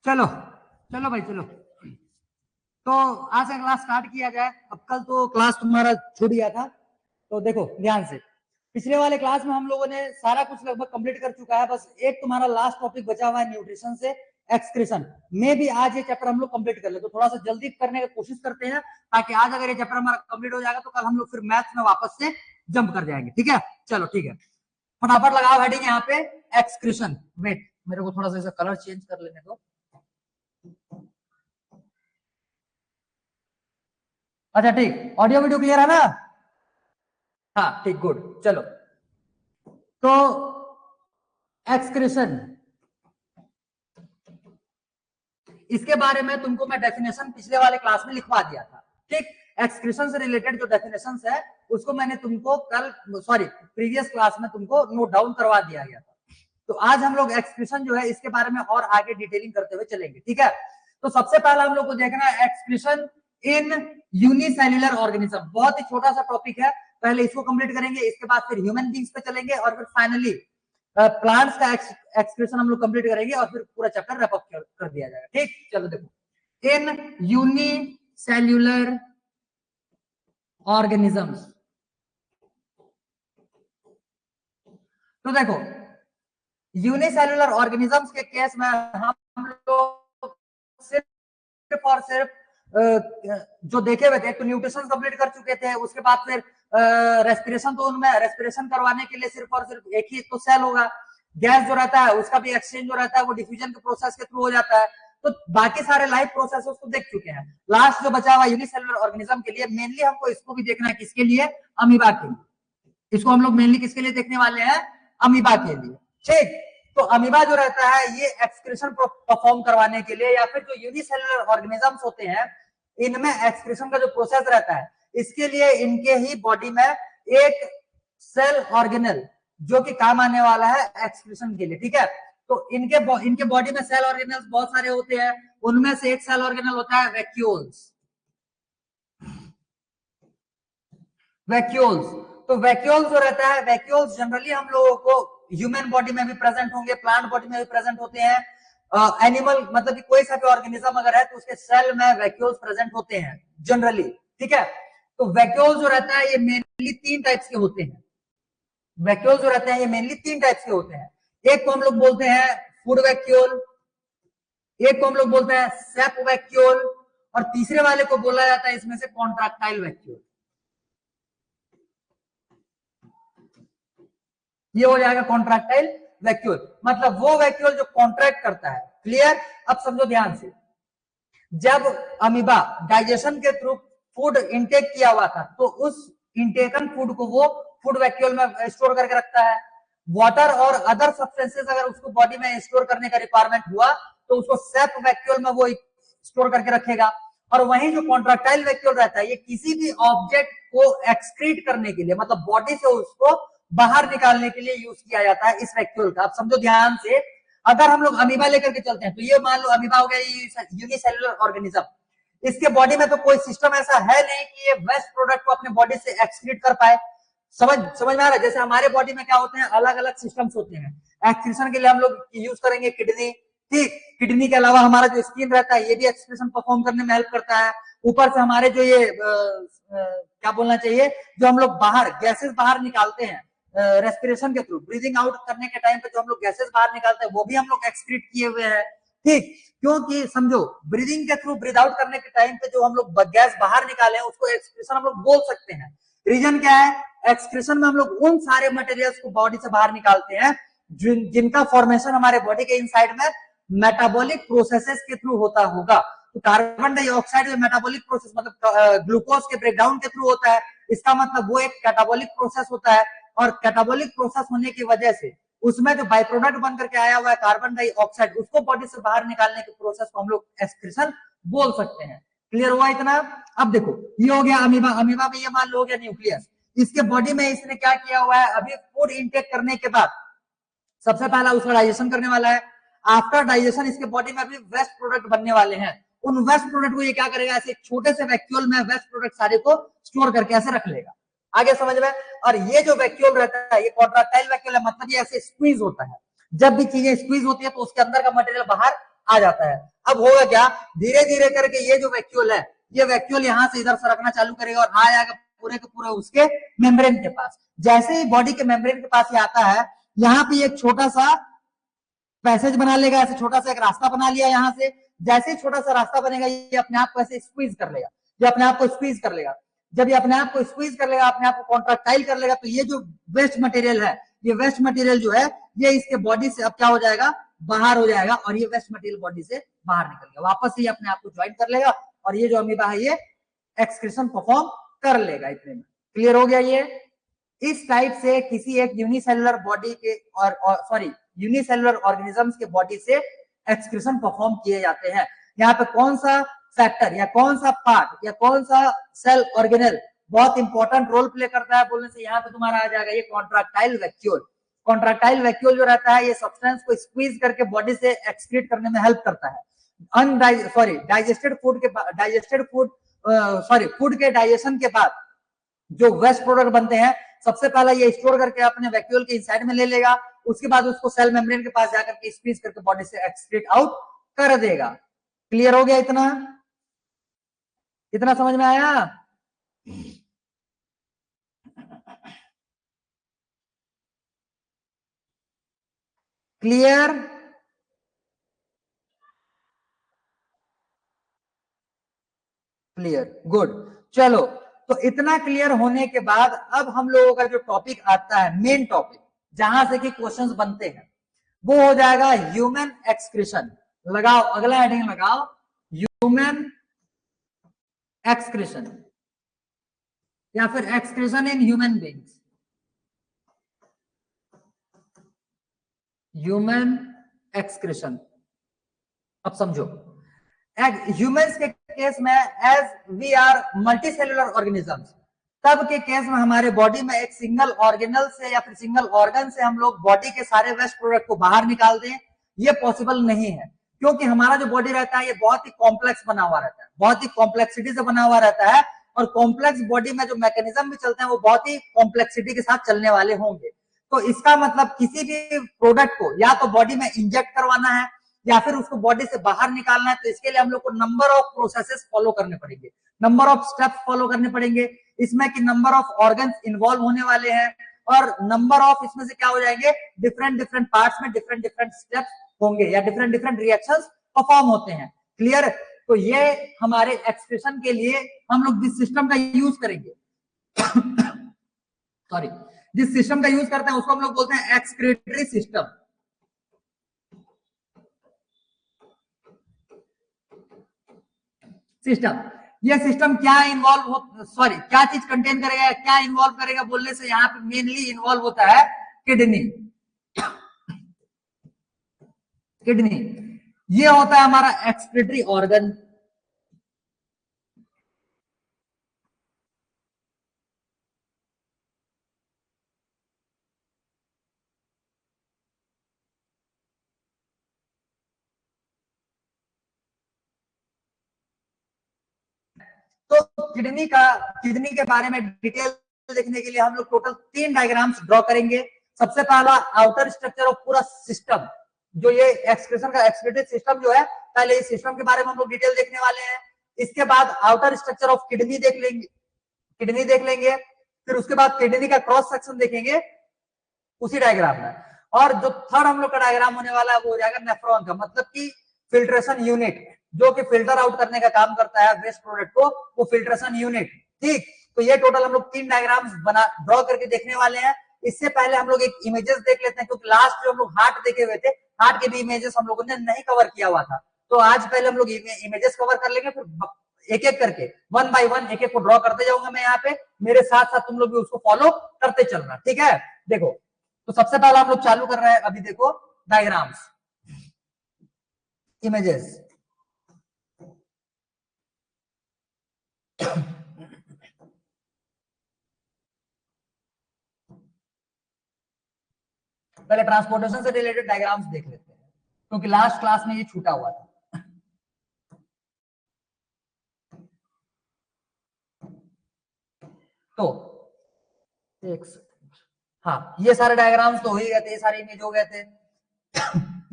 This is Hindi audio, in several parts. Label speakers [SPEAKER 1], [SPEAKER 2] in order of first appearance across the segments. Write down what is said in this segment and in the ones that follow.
[SPEAKER 1] चलो चलो भाई चलो, तो आज से क्लास स्टार्ट किया जाए। अब कल तो क्लास तुम्हारा छूट गया था, तो देखो ध्यान से। पिछले वाले क्लास में हम लोगों ने सारा कुछ लगभग कंप्लीट कर चुका है, बस एक तुम्हारा लास्ट टॉपिक बचा हुआ है न्यूट्रिशन से एक्सक्रीशन में। भी आज ये चैप्टर हम लोग कंप्लीट कर ले, तो थोड़ा सा जल्दी करने की कोशिश करते हैं, ताकि आज अगर ये चैप्टर हमारा कंप्लीट हो जाएगा तो कल हम लोग फिर मैथ्स में वापस से जंप कर जाएंगे। ठीक है, चलो ठीक है, फटाफट लगाओ हेडिंग यहाँ पे एक्सक्रीशन। वेट, मेरे को थोड़ा सा इसका कलर चेंज कर लेने दो। अच्छा ठीक, ऑडियो वीडियो क्लियर है ना? हाँ ठीक, गुड। चलो, तो एक्सक्रीशन, इसके बारे में तुमको मैं डेफिनेशन पिछले वाले क्लास में लिखवा दिया था। ठीक, एक्सक्रीशन से रिलेटेड जो डेफिनेशन है उसको मैंने तुमको कल, सॉरी, प्रीवियस क्लास में तुमको नोट डाउन करवा दिया गया था। तो आज हम लोग एक्सक्रीशन जो है इसके बारे में और आगे डिटेलिंग करते हुए चलेंगे। ठीक है, तो सबसे पहला हम लोग को देखना है एक्सक्रीशन इन यूनिसेल्युलर ऑर्गेनिज्म। बहुत ही छोटा सा टॉपिक है, पहले इसको कंप्लीट करेंगे, इसके बाद फिर ह्यूमन बींग्स पे चलेंगे, और फिर फाइनली प्लांट्स का एक्सक्रीशन हम लोग कंप्लीट करेंगे, और फिर पूरा चैप्टर रैप अप कर दिया जाएगा। ठीक, चलो देखो, इन यूनिसेल्युलर ऑर्गेनिजम्स, तो देखो यूनिसेल्युलर ऑर्गेनिजम्स के केस में हम लोग सिर्फ और सिर्फ जो देखे हुए थे, तो न्यूट्रिशन कंप्लीट कर चुके थे, उसके बाद फिर रेस्पिरेशन, तो उनमें रेस्पिरेशन करवाने के लिए सिर्फ और सिर्फ एक ही तो सेल होगा। गैस जो रहता है उसका भी एक्सचेंज जो रहता है वो डिफ्यूजन के प्रोसेस के थ्रू हो जाता है। तो बाकी सारे लाइफ प्रोसेस को देख चुके हैं। लास्ट जो बचा हुआ यूनिसेल्युलर ऑर्गेनिज्म के लिए मेनली हमको इसको भी देखना है, किसके लिए? अमीबा के लिए। इसको हम लोग मेनली किसके लिए देखने वाले हैं? अमीबा के लिए। ठीक, तो अमीबा जो रहता है ये एक्सक्रीशन परफॉर्म करवाने के लिए, या फिर जो यूनिसेल्युलर ऑर्गेनिजम्स होते हैं इनमें एक्सक्रीशन का जो प्रोसेस रहता है, इसके लिए इनके ही बॉडी में एक सेल ऑर्गेनल जो कि काम आने वाला है एक्सक्रीशन के लिए। ठीक है, तो इनके बॉडी में सेल ऑर्गेनल्स बहुत सारे होते हैं, उनमें से एक सेल ऑर्गेनल होता है वैक्यूल्स। वैक्यूल्स, तो वैक्यूल्स जो रहता है, वैक्यूल्स जनरली हम लोगों को ह्यूमन बॉडी में भी प्रेजेंट होंगे, प्लांट बॉडी में भी प्रेजेंट होते हैं। एनिमल मतलब कि कोई सा भी ऑर्गेनिज्म अगर है तो उसके सेल में वैक्यूल्स प्रेजेंट होते हैं जनरली। ठीक है, तो वैक्यूल जो रहता है ये मेनली तीन टाइप्स के होते हैं। वैक्यूल जो रहते हैं ये मेनली तीन टाइप्स के होते हैं। एक को हम लोग बोलते हैं फूड वैक्यूल, एक को हम लोग बोलते हैं सेप वैक्यूल, और तीसरे वाले को बोला जाता है इसमें से कॉन्ट्रैक्टाइल वैक्यूल। ये हो जाएगा कॉन्ट्रैक्टाइल वैक्यूल, मतलब वो वैक्यूल जो कॉन्ट्रैक्ट करता है। क्लियर? अब समझो ध्यान से, जब अमीबा डाइजेशन के थ्रू फूड इंटेक किया हुआ था तो उस इंटेकन फूड को वो फूड वैक्यूल में स्टोर करके रखता है। वाटर और अदर सब्सटेंसेस अगर उसको बॉडी में स्टोर करने का रिक्वायरमेंट हुआ तो उसको सेप वैक्यूल में वो स्टोर करके रखेगा। और वहीं जो कॉन्ट्रैक्टाइल वैक्यूल रहता है ये किसी भी ऑब्जेक्ट को एक्सक्रीट करने के लिए, मतलब बॉडी से उसको बाहर निकालने के लिए यूज किया जाता है इस वैक्यूल का। आप समझो ध्यान से, अगर हम लोग अमीबा लेकर के चलते हैं तो ये मान लो अमीबा हो गया यूनिसेल्युलर ऑर्गेनिज्म, इसके बॉडी में तो कोई सिस्टम ऐसा है नहीं कि ये वेस्ट प्रोडक्ट को अपने बॉडी से एक्सक्रीट कर पाए। समझ में आ रहा है? जैसे हमारे बॉडी में क्या होते हैं, अलग अलग सिस्टम्स होते हैं। एक्सक्रीशन के लिए हम लोग यूज करेंगे किडनी। ठीक, किडनी के अलावा हमारा जो स्किन रहता है ये भी एक्सक्रीशन परफॉर्म करने में हेल्प करता है। ऊपर से हमारे जो ये क्या बोलना चाहिए, जो हम लोग बाहर गैसेस बाहर निकालते हैं रेस्पिरेशन के थ्रू, ब्रीदिंग आउट करने के टाइम पे जो हम लोग गैसेस बाहर निकालते हैं वो भी हम लोग एक्सक्रीट किए हुए हैं। ठीक, क्योंकि समझो ब्रीदिंग के थ्रू ब्रीद आउट करने के टाइम पे जो हम लोग गैस बाहर निकाले हैं उसको एक्सक्रीशन हम लोग बोल सकते हैं। रीजन क्या है? एक्सक्रीशन में हम लोग उन सारे मटेरियल्स को बॉडी से बाहर निकालते हैं जिनका फॉर्मेशन हमारे बॉडी के इनसाइड में मेटाबॉलिक प्रोसेसेस के थ्रू होता होगा। तो कार्बन डाइऑक्साइड में मेटाबॉलिक प्रोसेस मतलब ग्लूकोज के ब्रेकडाउन के थ्रू होता है, इसका मतलब वो एक कैटाबॉलिक प्रोसेस होता है। और कैटाबॉलिक प्रोसेस होने की वजह से उसमें जो बाई प्रोडक्ट बन करके आया हुआ है कार्बन डाइऑक्साइड, उसको बॉडी से बाहर निकालने के प्रोसेस को हम लोग एक्सक्रीशन बोल सकते हैं। क्लियर हुआ इतना? अब देखो, ये हो गया अमीबा। अमीबा में ये मान लो हो गया न्यूक्लियस। इसके बॉडी में इसने क्या किया हुआ है, अभी फूड इंटेक करने के बाद सबसे पहला उसका डाइजेशन करने वाला है। आफ्टर डाइजेशन इसके बॉडी में अभी वेस्ट प्रोडक्ट बनने वाले हैं। उन वेस्ट प्रोडक्ट को ये क्या करेगा, ऐसे छोटे से वैक्यूल में वेस्ट प्रोडक्ट सारे को स्टोर करके ऐसे रख लेगा। आगे समझ में? और ये जो वैक्यूल रहता है ये कॉन्ट्रैक्टाइल वैक्यूल है, मतलब ये ऐसे स्क्वीज होता है। जब भी चीजें स्क्वीज होती है तो उसके अंदर का मटेरियल बाहर आ जाता है। अब होगा क्या, धीरे धीरे करके ये जो वैक्यूल है, ये वैक्यूल यहाँ से इधर सरकना चालू करेगा और आ जाएगा पूरे के पूरे उसके मेम्ब्रेन के पास। जैसे ही बॉडी के मेम्ब्रेन के पास ये आता है, यहाँ पे एक छोटा सा पैसेज बना लेगा, ऐसे छोटा सा एक रास्ता बना लिया यहाँ से। जैसे ही छोटा सा रास्ता बनेगा, ये अपने आप को ऐसे स्क्वीज कर लेगा, ये अपने आप को स्क्वीज कर लेगा। जब ये अपने आप को स्क्वीज कर लेगा, अपने आप को कॉन्ट्रैक्टाइल कर लेगा, तो ये जो वेस्ट मटेरियल है, ये वेस्ट मटेरियल जो है, ये इसके बॉडी से अब क्या हो जाएगा, बाहर हो जाएगा, और ये वेस्ट मटेरियल बॉडी से बाहर निकल गया, वापस ही अपने आप को ज्वाइन कर लेगा, और ये जो अमीबा है ये एक्सक्रीशन परफॉर्म कर लेगा। इतने में क्लियर हो गया ये। इस टाइप से किसी एक यूनिसेलुलर बॉडी के और सॉरी यूनिसेलुलर ऑर्गेनिजम्स के बॉडी से एक्सक्रीशन परफॉर्म किए जाते हैं। यहाँ पे कौन सा फैक्टर या कौन सा पार्ट या कौन सा सेल ऑर्गेनेल बहुत इंपॉर्टेंट रोल प्ले करता है बोलने से यहाँ पे तुम्हारा आ जाएगा ये कॉन्ट्रैक्टाइल वैक्यूल। कॉन्ट्रैक्टाइल वैक्यूल जो रहता है, ये सब्सटेंस को स्क्वीज करके बॉडी से एक्सक्रीट करने में हेल्प करता है। डाइजेस्टेड फूड के डाइजेशन के बाद जो वेस्ट प्रोडक्ट बनते हैं, सबसे पहला ये स्टोर करके अपने वैक्यूल के इनसाइड में ले लेगा, उसके बाद उसको सेल मेम्ब्रेन के पास जाकर के स्क्वीज करके बॉडी से एक्सक्रीट आउट कर देगा। क्लियर हो गया इतना? इतना समझ में आया? क्लियर? Clear, good. चलो, तो इतना क्लियर होने के बाद अब हम लोगों का जो टॉपिक आता है, मेन टॉपिक जहां से कि क्वेश्चंस बनते हैं, वो हो जाएगा ह्यूमन एक्सक्रीशन। लगाओ, अगला हेडिंग लगाओ, ह्यूमन एक्सक्रीशन या फिर excretion in human beings. Human excretion. अब समझो, ह्यूमंस के केस में as we are multicellular organisms, तब के केस में हमारे बॉडी में एक सिंगल ऑर्गेनल से या फिर सिंगल ऑर्गन से हम लोग बॉडी के सारे वेस्ट प्रोडक्ट को बाहर निकाल दें, ये पॉसिबल नहीं है, क्योंकि हमारा जो बॉडी रहता है ये बहुत ही कॉम्प्लेक्स बना हुआ रहता है, बहुत ही कॉम्प्लेक्सिटी से बना हुआ रहता है, और कॉम्प्लेक्स बॉडी में जो मैकेनिज्म भी चलते हैं वो बहुत ही कॉम्प्लेक्सिटी के साथ चलने वाले होंगे। तो इसका मतलब किसी भी प्रोडक्ट को या तो बॉडी में इंजेक्ट करवाना है या फिर उसको बॉडी से बाहर निकालना है, तो इसके लिए हम लोग को नंबर ऑफ प्रोसेसेस फॉलो करने पड़ेंगे, नंबर ऑफ स्टेप्स फॉलो करने पड़ेंगे। इसमें कि नंबर ऑफ ऑर्गन्स इन्वॉल्व होने वाले हैं, और नंबर ऑफ इसमें से क्या हो जाएंगे, डिफरेंट डिफरेंट पार्ट्स में डिफरेंट डिफरेंट स्टेप्स होंगे या डिफरेंट डिफरेंट रिएक्शंस परफॉर्म होते हैं। क्लियर? तो ये हमारे एक्सप्रेशन के लिए हम लोग जिस सिस्टम का यूज करेंगे सॉरी जिस सिस्टम का यूज करते हैं उसको हम लोग बोलते हैं एक्सक्रीटरी सिस्टम। सिस्टम, ये सिस्टम क्या इन्वॉल्व हो, सॉरी क्या चीज कंटेन करेगा, क्या इन्वॉल्व करेगा बोलने से यहाँ पे मेनली इन्वॉल्व होता है किडनी। किडनी ये होता है हमारा एक्सक्रीटरी ऑर्गन। तो किडनी के बारे में डिटेल देखने के लिए हम लोग टोटल 3 डायग्राम्स ड्रॉ करेंगे। सबसे पहला आउटर स्ट्रक्चर ऑफ पूरा सिस्टम, जो ये एक्सक्रीशन का एक्सक्रीटरी सिस्टम जो है, पहले इस सिस्टम के बारे में हम लोग डिटेल देखने वाले हैं। इसके बाद आउटर स्ट्रक्चर ऑफ किडनी देख लेंगे, फिर उसके बाद किडनी का क्रॉस सेक्शन देखेंगे उसी डायग्राम में, और जो थर्ड हम लोग का डायग्राम होने वाला है वो हो जाएगा नेफ्रॉन का, मतलब कि फिल्ट्रेशन यूनिट, जो कि फिल्टर आउट करने का काम करता है वेस्ट प्रोडक्ट को, वो फिल्ट्रेशन यूनिट। ठीक, तो ये टोटल हम लोग 3 डायग्राम्स बना ड्रॉ करके देखने वाले हैं। इससे पहले हम लोग एक इमेजेस देख लेते हैं, क्योंकि लास्ट जो हम लोग हार्ट देखे हुए थे, हार्ट के भी इमेजेस हम लोगों ने नहीं कवर किया हुआ था, तो आज पहले हम लोग इमेजेस कवर कर लेंगे, फिर एक एक करके 1 बाय 1 एक एक को ड्रॉ करते जाऊंगा मैं यहाँ पे, मेरे साथ साथ तुम लोग भी उसको फॉलो करते चलना। ठीक है, देखो, तो सबसे पहले हम लोग चालू कर रहे हैं, अभी देखो डायग्राम्स, इमेजेस। पहले ट्रांसपोर्टेशन से रिलेटेड डायग्राम्स देख लेते हैं, क्योंकि लास्ट क्लास में ये छूटा हुआ था। तो एक हाँ, ये सारे डायग्राम्स तो हो ही गए थे, ये सारे इमेज हो गए थे।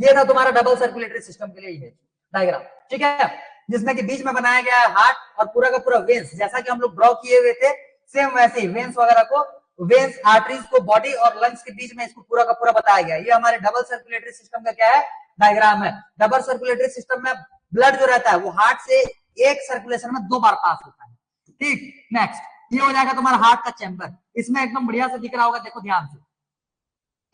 [SPEAKER 1] ये था तुम्हारा डबल सर्कुलेटरी सिस्टम के लिए इमेज डायग्राम, ठीक है, जिसमें कि बीच में बनाया गया है हार्ट और पूरा का पूरा वेन्स, जैसा कि हम लोग ड्रॉ किए हुए थे सेम वैसे ही वेन्स वगैरह को, वेन्स आर्टरीज को बॉडी और लंग्स के बीच में इसको पूरा का पूरा बताया गया। ये हमारे डबल सर्कुलेटरी सिस्टम का क्या है, डायग्राम है। डबल सर्कुलेटरी सिस्टम में ब्लड जो रहता है वो हार्ट से एक सर्कुलेशन में 2 बार पास होता है, ठीक। नेक्स्ट ये हो जाएगा तुम्हारा हार्ट का चैम्बर, इसमें एकदम बढ़िया से दिख रहा होगा, देखो ध्यान से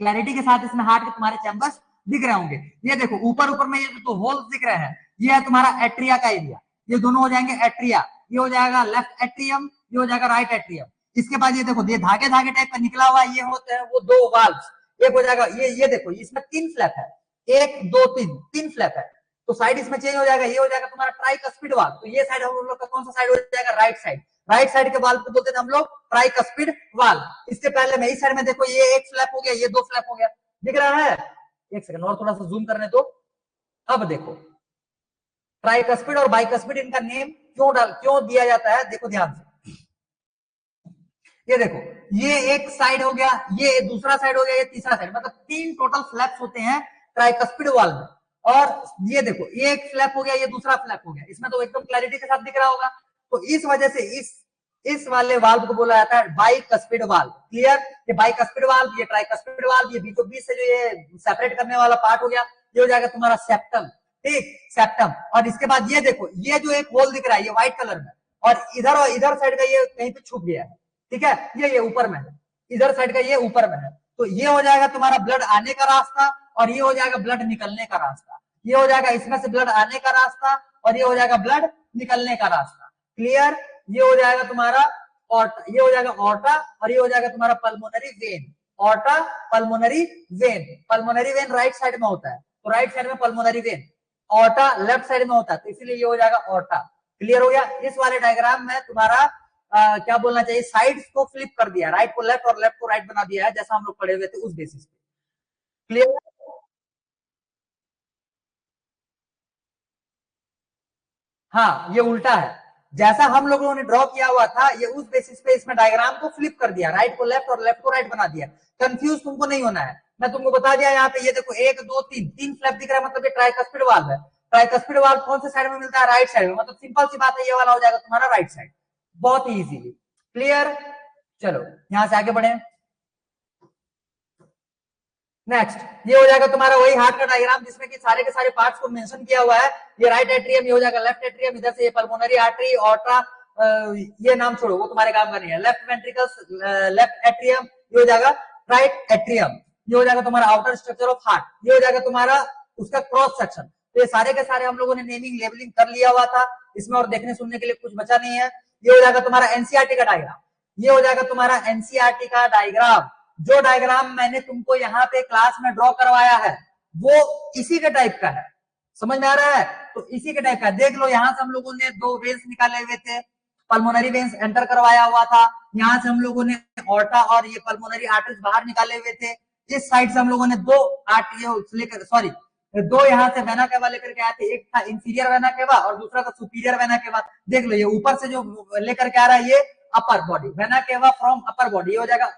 [SPEAKER 1] क्लैरिटी के साथ इसमें हार्ट के तुम्हारे चैम्बर्स दिख रहे होंगे। ये देखो ऊपर ऊपर में ये तो होल्स दिख रहे हैं, ये है तुम्हारा एट्रिया का एरिया, ये दोनों हो जाएंगे एट्रिया, ये हो जाएगा लेफ्ट एट्रियम, ये हो जाएगा राइट एट्रियम। इसके बाद ये देखो ये धागे धागे टाइप का निकला हुआ है, ये होते हैं वो 2 वाल्व्स, एक हो जाएगा ये देखो इसमें 3 फ्लैप है, 1 2 3 फ्लैप है, तो साइड इसमें चेंज हो जाएगा, ये हो जाएगा तुम्हारा ट्राइकस्पिड वाल्व, तो ये साइड हम लोग का कौन सा साइड हो जाएगा, राइट साइड। राइट साइड के वाल्व को बोलते हैं हम लोग ट्राइकस्पिड वाल्व। इससे पहले में इस साइड में देखो ये 1 फ्लैप हो गया, ये 2 फ्लैप हो गया, दिख रहा है। एक सेकंड और थोड़ा सा जूम करने दो। अब देखो ट्राइकस्पिड और बाइकस्पिड इनका नेम क्यों दिया जाता है, देखो ध्यान से, ये देखो ये एक साइड हो गया, ये दूसरा साइड हो गया, ये तीसरा साइड, मतलब 3 टोटल फ्लैप्स होते हैं ट्राइकस्पिड वाल्व में। और ये देखो ये एक फ्लैप हो गया, ये दूसरा फ्लैप हो गया, इसमें तो एकदम क्लैरिटी के साथ दिख रहा होगा। तो इस वजह से इस वाले वाल्व को बोला जाता है बाइकस्पिड वाल्व। क्लियर, ये बाइकस्पिड वाल्व, ये ट्राइकस्पिड वाल्व, ये बीचों बीच से जो ये सेपरेट करने वाला पार्ट हो गया, ये हो जाएगा तुम्हारा सेप्टम, ठीक, सेप्टम। और इसके बाद ये देखो ये जो एक होल दिख रहा है ये व्हाइट कलर में, और इधर साइड का ये कहीं पे छुप गया है, ठीक है, ये ऊपर में है, इधर साइड का ये ऊपर में है, तो ये हो जाएगा तुम्हारा ब्लड आने का रास्ता, और ये हो जाएगा ब्लड निकलने का रास्ता। ये हो जाएगा इसमें से ब्लड आने का रास्ता, और ये हो जाएगा ब्लड निकलने का रास्ता। क्लियर, ये हो जाएगा तुम्हारा ऑर्टा, ये हो जाएगा ऑर्टा, और ये हो जाएगा तुम्हारा pulmonary vein. Aorta pulmonary vein, pulmonary vein right side में होता है, तो राइट साइड में pulmonary vein, aorta left side में होता है, तो इसीलिए ये हो जाएगा ऑर्टा। क्लियर हो गया। इस वाले डायग्राम में तुम्हारा क्या बोलना चाहिए, साइड्स को फ्लिप कर दिया, राइट को लेफ्ट और लेफ्ट को राइट बना दिया है, जैसा हम लोग पढ़े हुए थे उस बेसिस पे। क्लियर, हाँ ये उल्टा है, जैसा हम लोगों ने ड्रॉ किया हुआ था ये उस बेसिस पे इसमें डायग्राम को फ्लिप कर दिया, राइट को लेफ्ट और लेफ्ट को राइट बना दिया। कंफ्यूज तुमको नहीं होना है, मैं तुमको बता दिया। यहाँ पे ये देखो 1 2 3 फ्लैप दिख रहा है, मतलब ये ट्राइकस्पिड वाल्व है। ट्राइकस्पिड वाल्व कौन से साइड में मिलता है, राइट साइड में, मतलब सिंपल सी बात है, ये वाला हो जाएगा तुम्हारा राइट साइड, बहुत ही इजीली। क्लियर, चलो यहां से आगे बढ़े। नेक्स्ट ये हो जाएगा तुम्हारा वही हार्ट का डायग्राम जिसमें कि सारे के सारे पार्ट्स को मेंशन किया हुआ है। ये राइट एट्रियम, ये हो जाएगा लेफ्ट एट्रियम, इधर से ये पल्मोनरी आर्टरी, ऑर्टा, ये नाम छोड़ो वो तुम्हारे काम का नहीं है, लेफ्ट वेंट्रिकल्स, लेफ्ट एट्रियम, ये हो जाएगा राइट एट्रियम, ये हो जाएगा तुम्हारा आउटर स्ट्रक्चर ऑफ हार्ट, ये हो जाएगा तुम्हारा उसका क्रॉस सेक्शन। तो ये सारे के सारे हम लोगों ने नेमिंग लेबलिंग कर लिया हुआ था, इसमें और देखने सुनने के लिए कुछ बचा नहीं है। ये हो जाएगा तुम्हारा एनसीईआरटी का डायग्राम, ये हो जाएगा तुम्हारा एनसीईआरटी का डायग्राम। जो डायग्राम मैंने तुमको यहाँ पे क्लास में ड्रॉ करवाया है वो इसी के टाइप का है, समझ में आ रहा है, तो इसी के टाइप का देख लो। यहाँ से हम लोगों ने 2 वेन्स निकाले हुए थे, पल्मोनरी वेन्स एंटर करवाया हुआ था, यहाँ से हम लोगों ने ऑर्टा और ये पल्मोनरी आर्टरीज बाहर निकाले हुए थे। इस साइड से हम लोगों ने 2 आर्टरी लेकर, सॉरी 2 यहाँ से वेना केवा लेकर के आए थे, एक था इंफीरियर वेना केवा और दूसरा था सुपीरियर वेना केवा। देख लो ये ऊपर से जो लेकर के आ रहा है ये upper body, vena cava from upper body, ये हो जाएगा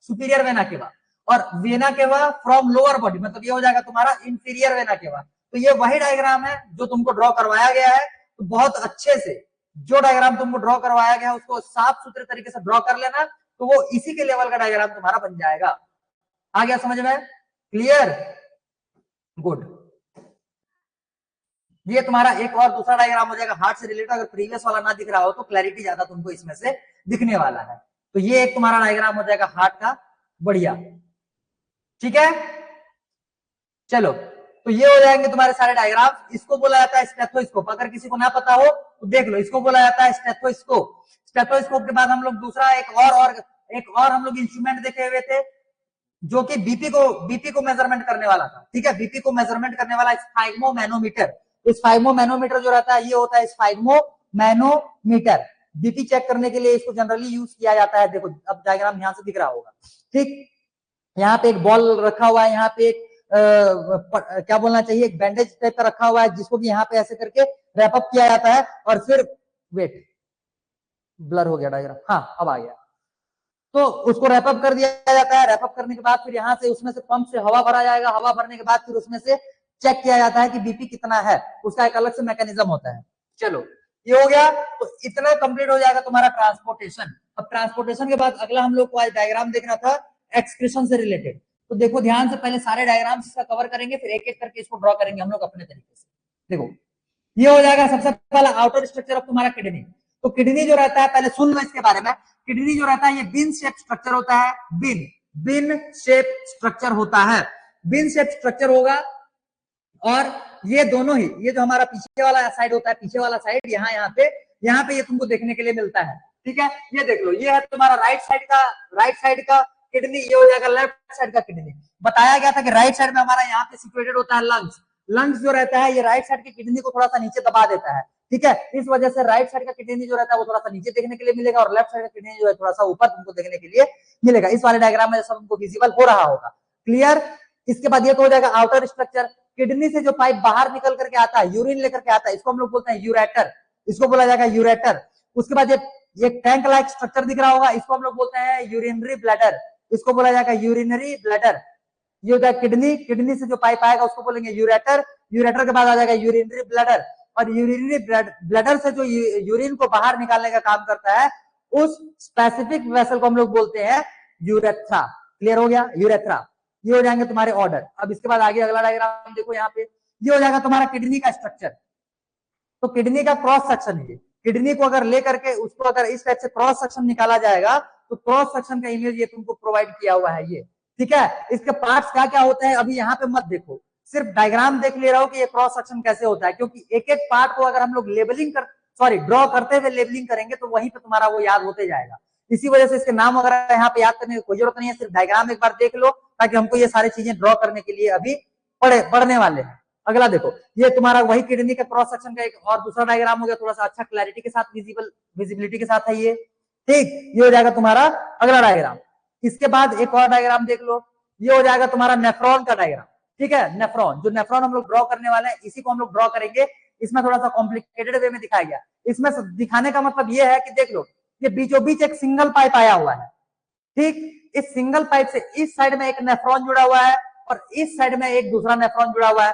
[SPEAKER 1] सुपीरियर वेना केवा, और vena cava from lower body, मतलब ये हो जाएगा तुम्हारा इंफीरियर वेना केवा। तो ये वही डायग्राम है जो तुमको ड्रॉ करवाया गया है, तो बहुत अच्छे से जो डायग्राम तुमको ड्रॉ करवाया गया है उसको साफ सुथरे तरीके से ड्रॉ कर लेना, तो वो इसी के लेवल का डायग्राम तुम्हारा बन जाएगा। आ गया समझ में, क्लियर, गुड। ये तुम्हारा एक और दूसरा डायग्राम हो जाएगा हार्ट से रिलेटेड, अगर प्रीवियस वाला ना दिख रहा हो तो क्लैरिटी ज्यादा तुमको इसमें से दिखने वाला है। तो ये एक तुम्हारा डायग्राम हो जाएगा हार्ट का, बढ़िया, ठीक है। चलो तो ये हो जाएंगे तुम्हारे सारे डायग्राम। इसको बोला जाता है स्टेथोस्कोप, अगर किसी को ना पता हो तो देख लो, इसको बोला जाता है स्टेथोस्कोप। स्टेथोस्कोप के बाद हम लोग दूसरा एक और हम लोग इंस्ट्रूमेंट देखे हुए थे जो कि बीपी को मेजरमेंट करने वाला था, ठीक है, बीपी को मेजरमेंट करने वाला स्फाइग्मोमैनोमीटर। स्फाइग्मोमैनोमीटर जो रहता है ये होता है स्फाइग्मोमैनोमीटर, बीपी चेक करने के लिए इसको जनरली यूज किया जाता है। देखो अब डायग्राम ध्यान से दिख रहा होगा, ठीक, यहाँ पे एक बॉल रखा हुआ है, यहाँ पे एक क्या बोलना चाहिए, एक बैंडेज टाइप का रखा हुआ है जिसको भी यहाँ पे ऐसे करके रैप अप किया जाता है, और फिर वेट ब्लर हो गया डायग्राम, हाँ अब आ गया, तो उसको रैप अप कर दिया जाता है। रैप अप करने के बाद फिर यहाँ से उसमें से पंप से हवा भरा जाएगा, हवा भरने के बाद फिर उसमें से चेक किया जाता है कि बीपी कितना है, उसका एक अलग से मैकेनिज्म होता है। चलो ये हो गया, तो इतना कंप्लीट हो जाएगा तुम्हारा ट्रांसपोर्टेशन। अब ट्रांसपोर्टेशन के बाद अगला हम लोग को आज डायग्राम देखना था एक्सक्रीशन से रिलेटेड। तो देखो ध्यान से, पहले सारे डायग्राम्स इसका कवर करेंगे, फिर एक एक करके इसको ड्रॉ करेंगे हम लोग अपने तरीके से। देखो ये हो जाएगा सबसे पहला आउटर स्ट्रक्चर ऑफ तुम्हारा किडनी। तो किडनी जो रहता है, पहले सुन लो इसके बारे में। किडनी जो रहता है ये बिन शेप स्ट्रक्चर होता है, बिन शेप स्ट्रक्चर होता है, बिन शेप स्ट्रक्चर होगा। और ये दोनों ही, ये जो हमारा पीछे वाला साइड होता है, पीछे वाला साइड यहाँ पे ये तुमको देखने के लिए मिलता है। ठीक है, ये देख लो, ये है तुम्हारा राइट साइड का किडनी, ये हो जाएगा लेफ्ट साइड का किडनी। बताया गया था कि राइट साइड में हमारा यहाँ पे सिचुएटेड होता है लंग्स जो रहता है ये राइट साइड की किडनी को थोड़ा सा नीचे दबा देता है। ठीक है, इस वजह से राइट साइड का किडनी जो रहता है वो थोड़ा सा नीचे देखने के लिए मिलेगा, और लेफ्ट साइड का किडनी जो है थोड़ा सा ऊपर तुमको देखने के लिए मिलेगा। इस वाले डायग्राम में सब तुमको विजिबल हो रहा होगा, क्लियर। इसके बाद ये तो हो जाएगा आउटर स्ट्रक्चर। किडनी से जो पाइप बाहर निकल करके आता है, यूरिन लेकर के आता है, इसको हम लोग बोलते हैं यूरेटर, इसको बोला जाएगा यूरेटर। उसके बाद ये टैंक लाइक स्ट्रक्चर दिख रहा होगा, इसको हम लोग बोलते हैं यूरिनरी ब्लैडर, इसको बोला जाएगा यूरिनरी ब्लैडर। ये होता है किडनी से जो पाइप आएगा उसको बोलेंगे यूरेटर। यूरेटर के बाद आ जाएगा यूरिनरी ब्लैडर, और यूरिनरी ब्लैडर से जो यूरिन को बाहर निकालने का काम करता है उस स्पेसिफिक वेसल को हम लोग बोलते हैं यूरेथ्रा। क्लियर हो गया, यूरेथ्रा। ये हो जाएंगे तुम्हारे ऑर्डर। अब इसके बाद आगे अगला डायग्राम देखो, यहाँ पे ये हो जाएगा तुम्हारा किडनी का स्ट्रक्चर। तो किडनी का क्रॉस सेक्शन है, किडनी को अगर लेकर के उसको अगर इस टाइप से क्रॉस सेक्शन निकाला जाएगा तो क्रॉस सेक्शन का इमेज ये तुमको प्रोवाइड किया हुआ है ये। ठीक है, इसके पार्ट्स क्या क्या होते हैं अभी यहाँ पे मत देखो, सिर्फ डायग्राम देख ले रहा हो कि ये क्रॉस सेक्शन कैसे होता है, क्योंकि एक एक पार्ट को अगर हम लोग ड्रॉ करते हुए लेबलिंग करेंगे तो वहीं पे तुम्हारा वो याद होते जाएगा। इसी वजह से इसके नाम वगैरह यहाँ पे याद करने की कोई जरूरत नहीं है, सिर्फ डायग्राम एक बार देख लो, ताकि हमको ये सारी चीजें ड्रॉ करने के लिए अभी पढ़ने वाले हैं। अगला देखो, ये तुम्हारा वही किडनी का क्रॉस सेक्शन का एक और दूसरा डायग्राम हो गया, थोड़ा सा अच्छा क्लैरिटी के साथ, विजिबिलिटी के साथ है ये। ठीक, ये हो जाएगा तुम्हारा अगला डायग्राम। इसके बाद एक और डायग्राम देख लो, ये हो जाएगा तुम्हारा नेफ्रॉन का डायग्राम। ठीक है, नेफ्रॉन, जो नेफ्रॉन हम लोग ड्रॉ करने वाले हैं इसी को हम लोग ड्रॉ करेंगे। इसमें थोड़ा सा कॉम्प्लिकेटेड वे में दिखाया गया। इसमें दिखाने का मतलब ये है कि देख लो, ये बीचों बीच एक सिंगल पाइप आया हुआ है। ठीक, इस सिंगल पाइप से इस साइड में एक नेफ्रॉन जुड़ा हुआ है और इस साइड में एक दूसरा नेफ्रॉन जुड़ा हुआ है।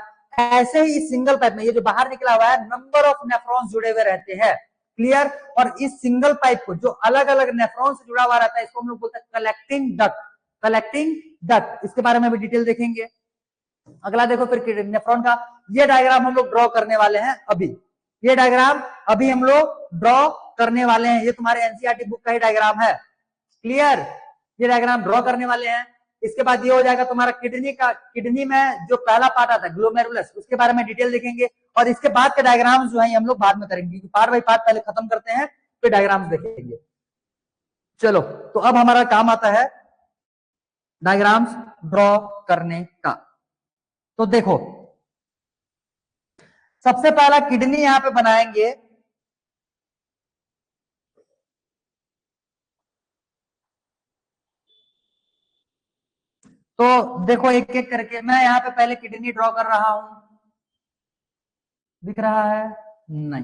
[SPEAKER 1] ऐसे ही इस सिंगल पाइप में ये जो बाहर निकला हुआ है नंबर ऑफ नेफ्रॉन्स जुड़े हुए रहते हैं। क्लियर, और इस सिंगल पाइप को जो अलग अलग नेफ्रॉन से जुड़ा हुआ रहता है इसको हम लोग बोलते हैं कलेक्टिंग डक्ट। इसके बारे में भी डिटेल देखेंगे। अगला देखो फिर नेफ्रॉन का ये डायग्राम हम लोग ड्रॉ करने वाले हैं अभी। ये डायग्राम अभी हम लोग ड्रॉ करने वाले हैं, ये तुम्हारे एनसीईआरटी बुक का ही डायग्राम है। क्लियर, ये डायग्राम ड्रॉ करने वाले हैं। इसके बाद ये हो जाएगा तुम्हारा किडनी में जो पहला पार्ट आता है ग्लोमेरुलस, उसके बारे में डिटेल देखेंगे। और इसके बाद के डायग्राम्स जो है हम लोग बाद में करेंगे, क्योंकि पार्ट बाई पार्ट पहले खत्म करते हैं फिर डायग्राम्स देखेंगे। चलो, तो अब हमारा काम आता है डायग्राम्स ड्रॉ करने का। तो देखो, सबसे पहला किडनी यहां पे बनाएंगे। तो देखो एक एक करके मैं यहाँ पे पहले किडनी ड्रॉ कर रहा हूं, दिख रहा है? नहीं,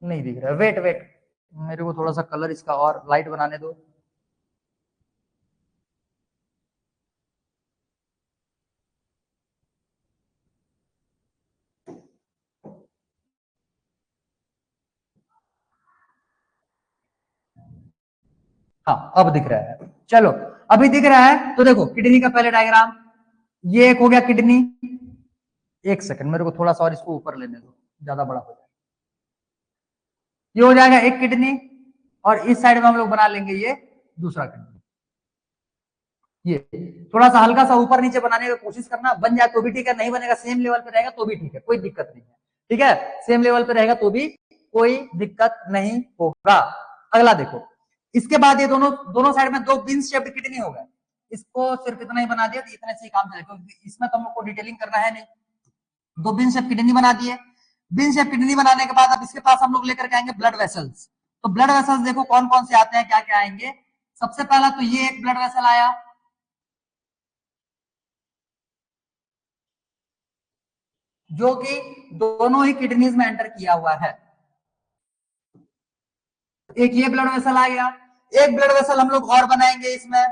[SPEAKER 1] नहीं दिख रहा। वेट मेरे को थोड़ा सा कलर इसका और लाइट बनाने दो। हाँ, अब दिख रहा है। चलो, अभी दिख रहा है। तो देखो किडनी का पहले डायग्राम, ये एक हो गया किडनी। एक सेकंड, मेरे को थोड़ा सा और इसको ऊपर लेने दो, ज्यादा बड़ा हो जाए। ये हो जाएगा एक किडनी, और इस साइड में हम लोग बना लेंगे ये दूसरा किडनी। ये थोड़ा सा हल्का सा ऊपर नीचे बनाने की कोशिश करना, बन जाए तो भी ठीक है, नहीं बनेगा सेम लेवल पे रहेगा तो भी ठीक है, कोई दिक्कत नहीं है। ठीक है, सेम लेवल पे रहेगा तो भी कोई दिक्कत नहीं होगा। अगला देखो, इसके बाद ये दोनों साइड में दो बिन शेप्ड किडनी हो गए। इसको सिर्फ इतना ही बना दिया तो इतने से ही काम चलेगा, क्योंकि इसमें तो हम लोग को डिटेलिंग करना है नहीं। दो बिन शेप किडनी बना दिए। बिन शेप किडनी बनाने के बाद अब इसके पास हम लोग लेकर के आएंगे ब्लड वेसल्स। तो ब्लड वेसल्स देखो कौन कौन से आते हैं, क्या क्या आएंगे। सबसे पहला तो ये एक ब्लड वेसल आया, जो कि दोनों ही किडनीज में एंटर किया हुआ है। एक ये ब्लड वेसल आ गया। एक ब्लड वेसल हम लोग और बनाएंगे इसमें,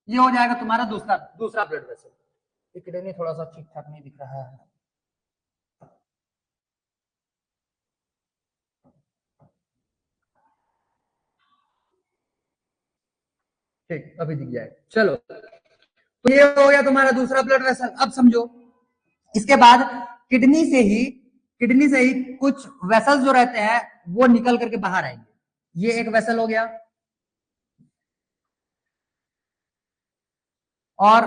[SPEAKER 1] ये हो जाएगा तुम्हारा दूसरा दूसरा ब्लड वेसल। ये किडनी थोड़ा सा ठीक ठाक नहीं दिख रहा है, ठीक अभी दिख जाएगा। चलो, तो ये हो गया तुम्हारा दूसरा ब्लड वेसल। अब समझो, इसके बाद किडनी से ही किडनी से ही कुछ वेसल जो रहते हैं वो निकल करके बाहर आएंगे। ये एक वेसल हो गया, और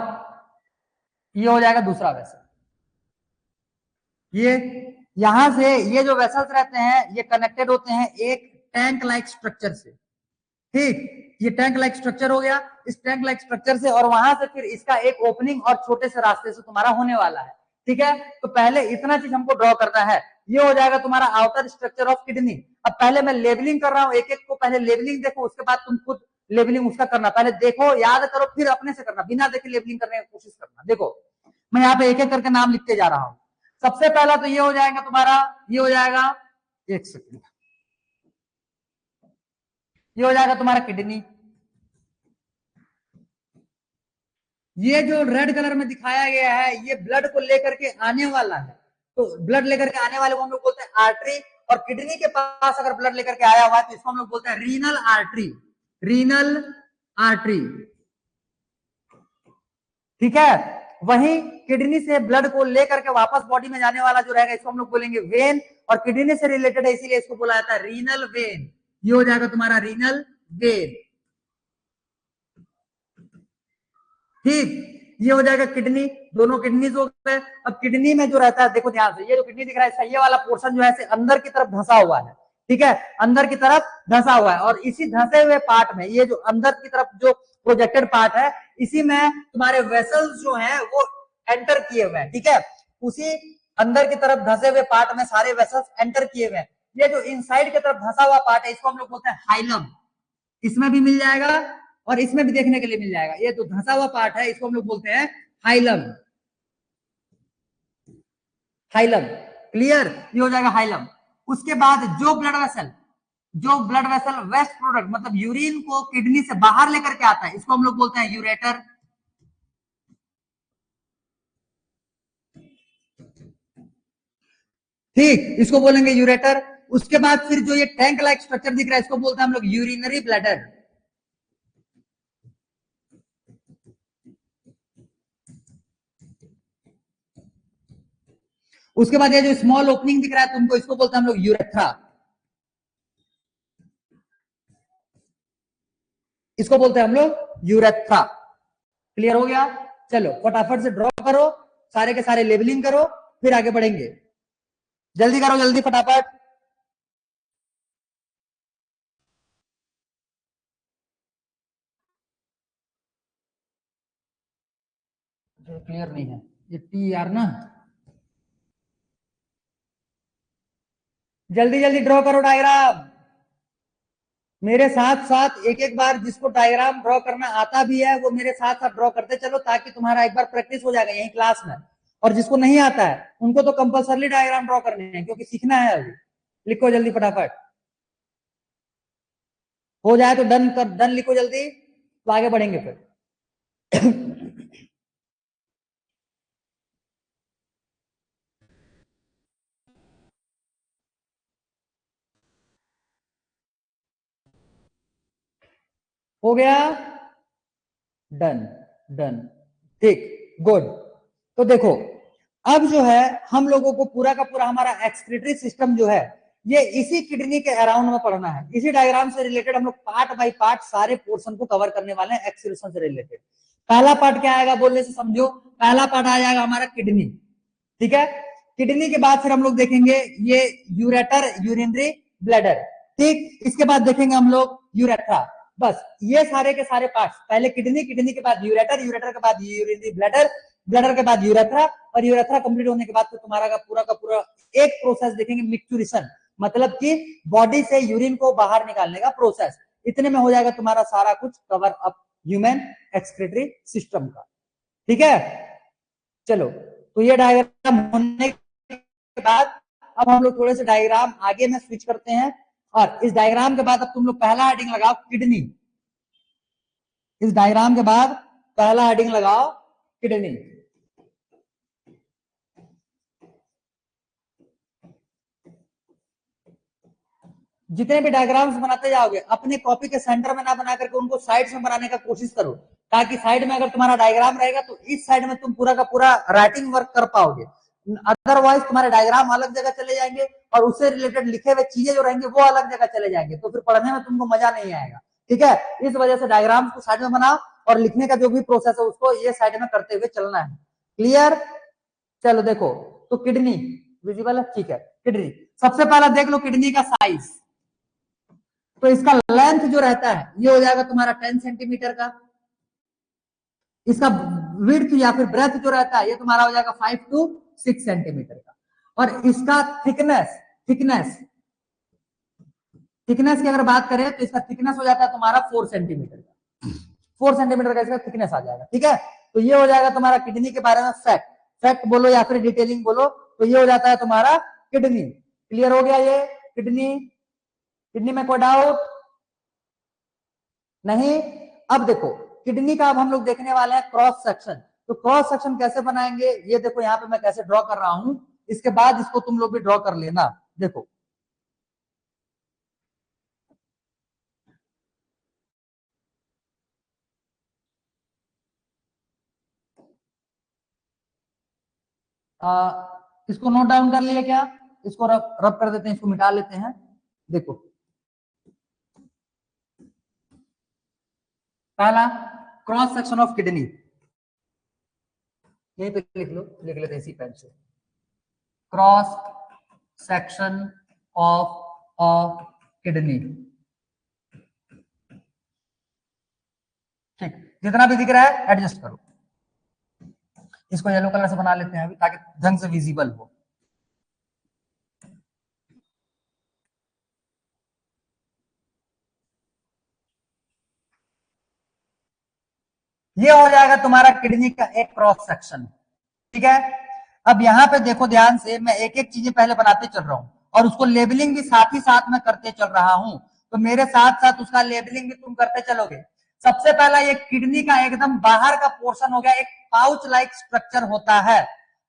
[SPEAKER 1] ये हो जाएगा दूसरा वेसल। ये यहां से ये जो वेसल्स रहते हैं ये कनेक्टेड होते हैं एक टैंक लाइक स्ट्रक्चर से। ठीक, ये टैंक लाइक स्ट्रक्चर हो गया, इस टैंक लाइक स्ट्रक्चर से, और वहां से फिर इसका एक ओपनिंग और छोटे से रास्ते से तुम्हारा होने वाला है। ठीक है, तो पहले इतना चीज हमको ड्रॉ करना है। ये हो जाएगा तुम्हारा आउटर स्ट्रक्चर ऑफ किडनी। अब पहले मैं लेबलिंग कर रहा हूं, एक एक को पहले लेबलिंग देखो, उसके बाद तुम खुद लेबलिंग उसका करना। पहले देखो, याद करो, फिर अपने से करना, बिना देखे लेबलिंग करने की कोशिश करना। देखो, मैं यहाँ पे एक एक करके नाम लिखते जा रहा हूं। सबसे पहला तो ये हो जाएगा तुम्हारा, ये हो जाएगा, एक सेकंड, ये हो जाएगा तुम्हारा किडनी। ये जो रेड कलर में दिखाया गया है ये ब्लड को लेकर के आने वाला है, तो ब्लड लेकर के आने वाले को हम लोग बोलते हैं आर्टरी। और किडनी के पास अगर ब्लड लेकर के आया हुआ है तो इसको हम लोग बोलते हैं रीनल आर्टरी, रीनल आर्टरी। ठीक है, वहीं किडनी से ब्लड को लेकर के वापस बॉडी में जाने वाला जो रहेगा इसको हम लोग बोलेंगे वेन, और किडनी से रिलेटेड है इसीलिए इसको बोला जाता है रीनल वेन। ये हो जाएगा तुम्हारा रीनल वेन। ठीक, ये हो जाएगा किडनी, दोनों किडनीज हो गए। अब किडनी में जो रहता है, देखो ध्यान से, ये जो किडनी दिख रहा है ये वाला पोर्शन जो है अंदर की तरफ धंसा हुआ है। ठीक है, अंदर की तरफ धंसा हुआ है, और इसी धंसे हुए पार्ट में, ये जो अंदर की तरफ जो प्रोजेक्टेड पार्ट है, इसी में तुम्हारे वेसल्स जो है वो एंटर किए हुए हैं। ठीक है, उसी अंदर की तरफ धंसे हुए पार्ट में सारे वेसल्स एंटर किए हुए हैं। ये जो इनसाइड की तरफ धंसा हुआ पार्ट है इसको हम लोग बोलते हैं हाइलम। इसमें भी मिल जाएगा और इसमें भी देखने के लिए मिल जाएगा। ये जो धंसा हुआ पार्ट है इसको हम लोग बोलते हैं हाइलम, हाइलम। क्लियर, ये हो जाएगा हाइलम। उसके बाद जो ब्लड वेसल वेस्ट प्रोडक्ट मतलब यूरिन को किडनी से बाहर लेकर के आता है इसको हम लोग बोलते हैं यूरेटर। ठीक, इसको बोलेंगे यूरेटर। उसके बाद फिर जो ये टैंक लाइक स्ट्रक्चर दिख रहा है इसको बोलते हैं हम लोग यूरिनरी ब्लैडर। उसके बाद ये जो स्मॉल ओपनिंग दिख रहा है तुमको इसको बोलते हैं हम लोग यूरेथ्रा, इसको बोलते हैं हम लोग यूरेथ्रा। क्लियर हो गया? चलो फटाफट से ड्रॉ करो, सारे के सारे लेबलिंग करो, फिर आगे बढ़ेंगे। जल्दी करो, जल्दी फटाफट। क्लियर नहीं है ये टी आर ना, जल्दी जल्दी ड्रॉ करो डायग्राम मेरे साथ साथ। एक एक बार जिसको डायग्राम ड्रॉ करना आता भी है वो मेरे साथ साथ ड्रॉ करते चलो, ताकि तुम्हारा एक बार प्रैक्टिस हो जाएगा यही क्लास में। और जिसको नहीं आता है उनको तो कंपलसरी डायग्राम ड्रॉ करने हैं क्योंकि सीखना है अभी। लिखो जल्दी फटाफट, हो जाए तो डन कर, डन लिखो जल्दी, तो आगे बढ़ेंगे फिर। हो गया, डन, डन, ठीक, गुड। तो देखो अब जो है हम लोगों को पूरा का पूरा हमारा एक्सक्रीटरी सिस्टम जो है ये इसी किडनी के अराउंड में पढ़ना है। इसी डायग्राम से रिलेटेड हम लोग पार्ट बाय पार्ट सारे पोर्शन को कवर करने वाले हैं एक्सक्रीशन से रिलेटेड। पहला पार्ट क्या आएगा बोलने से समझो, पहला पार्ट आ जाएगा हमारा किडनी। ठीक है, किडनी के बाद फिर हम लोग देखेंगे ये यूरेटर, यूरिनरी ब्लैडर। ठीक, इसके बाद देखेंगे हम लोग यूरेथ्रा। बस ये सारे के सारे पार्ट्स, पहले किडनी, किडनी के बाद यूरेटर, यूरेटर के बाद यूरिनरी ब्लैडर, ब्लैडर के बाद यूरेथ्रा, और यूरेथ्रा कंप्लीट होने के बाद तो तुम्हारा का पूरा एक प्रोसेस देखेंगे मिक्चुरेशन, मतलब कि बॉडी से यूरिन को बाहर निकालने का प्रोसेस। इतने में हो जाएगा तुम्हारा सारा कुछ cover up human excretory system का। ठीक है, चलो तो ये डायग्राम होने के बाद अब हम लोग थोड़े से डायग्राम आगे में स्विच करते हैं, और इस डायग्राम के बाद अब तुम लोग पहला हेडिंग लगाओ किडनी। इस डायग्राम के बाद पहला हेडिंग लगाओ किडनी। जितने भी डायग्राम्स बनाते जाओगे अपने कॉपी के सेंटर में ना बना करके उनको साइड्स में बनाने का कोशिश करो, ताकि साइड में अगर तुम्हारा डायग्राम रहेगा तो इस साइड में तुम पूरा का पूरा राइटिंग वर्क कर पाओगे। अदरवाइज तुम्हारे डायग्राम अलग जगह चले जाएंगे और उससे रिलेटेड लिखे हुए चीजें जो रहेंगे वो अलग जगह चले जाएंगे, तो फिर पढ़ने में तुमको मजा नहीं आएगा। ठीक है, इस वजह से डायग्राम्स को साइड में बनाओ और लिखने का जो भी प्रोसेस है उसको ये साइड में करते हुए चलना है। क्लियर? चलो देखो, तो किडनी विजिबल है, ठीक है। किडनी सबसे पहला देख लो किडनी का साइज। तो इसका लेंथ जो रहता है ये हो जाएगा तुम्हारा 10 सेंटीमीटर का। इसका विड्थ या फिर ब्रेथ जो रहता है ये तुम्हारा हो जाएगा 5 to 6 सेंटीमीटर का। और इसका थिकनेस थिकनेस थिकनेस की अगर बात करें तो इसका थिकनेस हो जाता है तुम्हारा 4 सेंटीमीटर का। 4 सेंटीमीटर का इसका थिकनेस आ जाएगा। ठीक है, तो ये हो जाएगा तुम्हारा किडनी के बारे में फैक्ट। फैक्ट बोलो या फिर डिटेलिंग बोलो, तो ये हो जाता है तुम्हारा किडनी। क्लियर हो गया ये किडनी? किडनी में कोई डाउट नहीं? अब देखो किडनी का अब हम लोग देखने वाले हैं क्रॉस सेक्शन। तो क्रॉस सेक्शन कैसे बनाएंगे ये देखो, यहाँ पे मैं कैसे ड्रॉ कर रहा हूं, इसके बाद इसको तुम लोग भी ड्रॉ कर लेना। देखो इसको नोट डाउन कर लिया क्या? इसको रब रब कर देते हैं, इसको मिटा लेते हैं। देखो पहला क्रॉस सेक्शन ऑफ किडनी, यहीं पे लिख लो, लिख लेते हैं इसी पेन से। Cross section of kidney. ठीक, जितना भी दिख रहा है एडजस्ट करो। इसको येलो कलर से बना लेते हैं अभी ताकि ढंग से विजिबल हो। ये हो जाएगा तुम्हारा किडनी का एक क्रॉस सेक्शन। ठीक है, अब यहाँ पे देखो ध्यान से, मैं एक एक चीजें पहले बनाते चल रहा हूं और उसको लेबलिंग भी साथ ही साथ में करते चल रहा हूं, तो मेरे साथ साथ उसका लेबलिंग भी तुम करते चलोगे। सबसे पहला ये किडनी का एकदम बाहर का पोर्शन हो गया, एक पाउच लाइक स्ट्रक्चर होता है।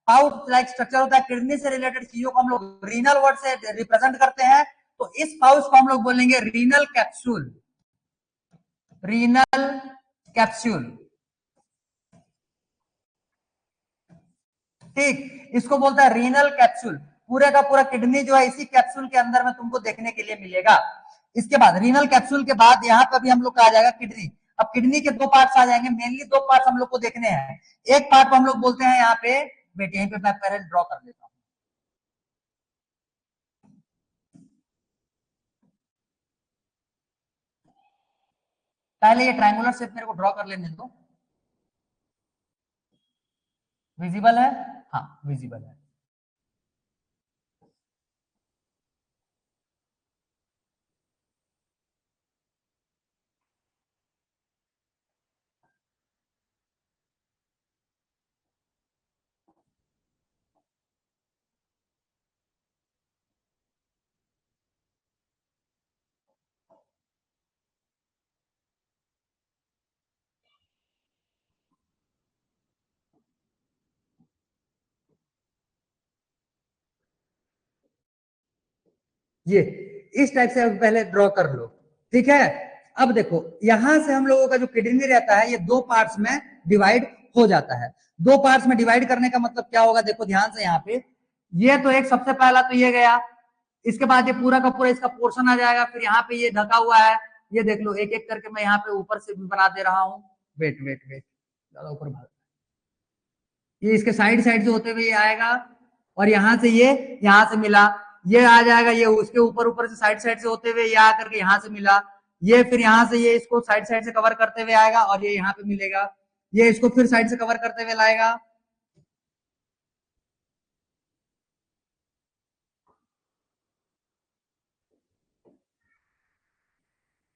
[SPEAKER 1] पाउच लाइक स्ट्रक्चर होता है, किडनी से रिलेटेड चीजों को हम लोग रीनल वर्ड से रिप्रेजेंट करते हैं। तो इस पाउच को हम लोग बोलेंगे रीनल कैप्सूल। रीनल कैप्सूल, ठीक, इसको बोलता है रीनल कैप्सूल। पूरे का पूरा किडनी जो है इसी कैप्सूल के अंदर में तुमको देखने के लिए मिलेगा। इसके बाद रीनल कैप्सूल के बाद यहाँ पे भी हम लोग का आ जाएगा किडनी। अब किडनी के दो पार्ट्स आ जाएंगे, मेनली दो पार्ट्स हम लोग को देखने हैं। एक पार्ट को हम लोग बोलते हैं यहाँ पे, बेटे यहीं पे मैं पहले ड्रॉ कर लेता हूँ। पहले ये ट्रायंगुलर शेप मेरे को ड्रॉ कर लेने दो। विजिबल है? हाँ विजिबल है। ये इस टाइप से पहले ड्रॉ कर लो। ठीक है, अब देखो यहां से हम लोगों का जो किडनी रहता है ये दो पार्ट्स में डिवाइड हो जाता है। दो पार्ट्स में डिवाइड करने का मतलब क्या होगा, देखो ध्यान से यहाँ पे, ये तो एक सबसे पहला तो ये गया, इसके बाद ये पूरा का पूरा इसका पोर्शन आ जाएगा, फिर यहाँ पे ये ढका हुआ है। ये देख लो एक एक करके मैं यहाँ पे ऊपर से भी बना दे रहा हूँ। वेट वेट वेट, ज्यादा ऊपर भाग, ये इसके साइड साइड से होते हुए ये आएगा, और यहाँ से ये यहाँ से मिला, ये आ जाएगा, ये उसके ऊपर ऊपर से साइड साइड से होते हुए ये आकर के यहाँ से मिला, ये फिर यहाँ से ये इसको साइड साइड से कवर करते हुए आएगा और ये यहाँ पे मिलेगा, ये इसको फिर साइड से कवर करते हुए लाएगा।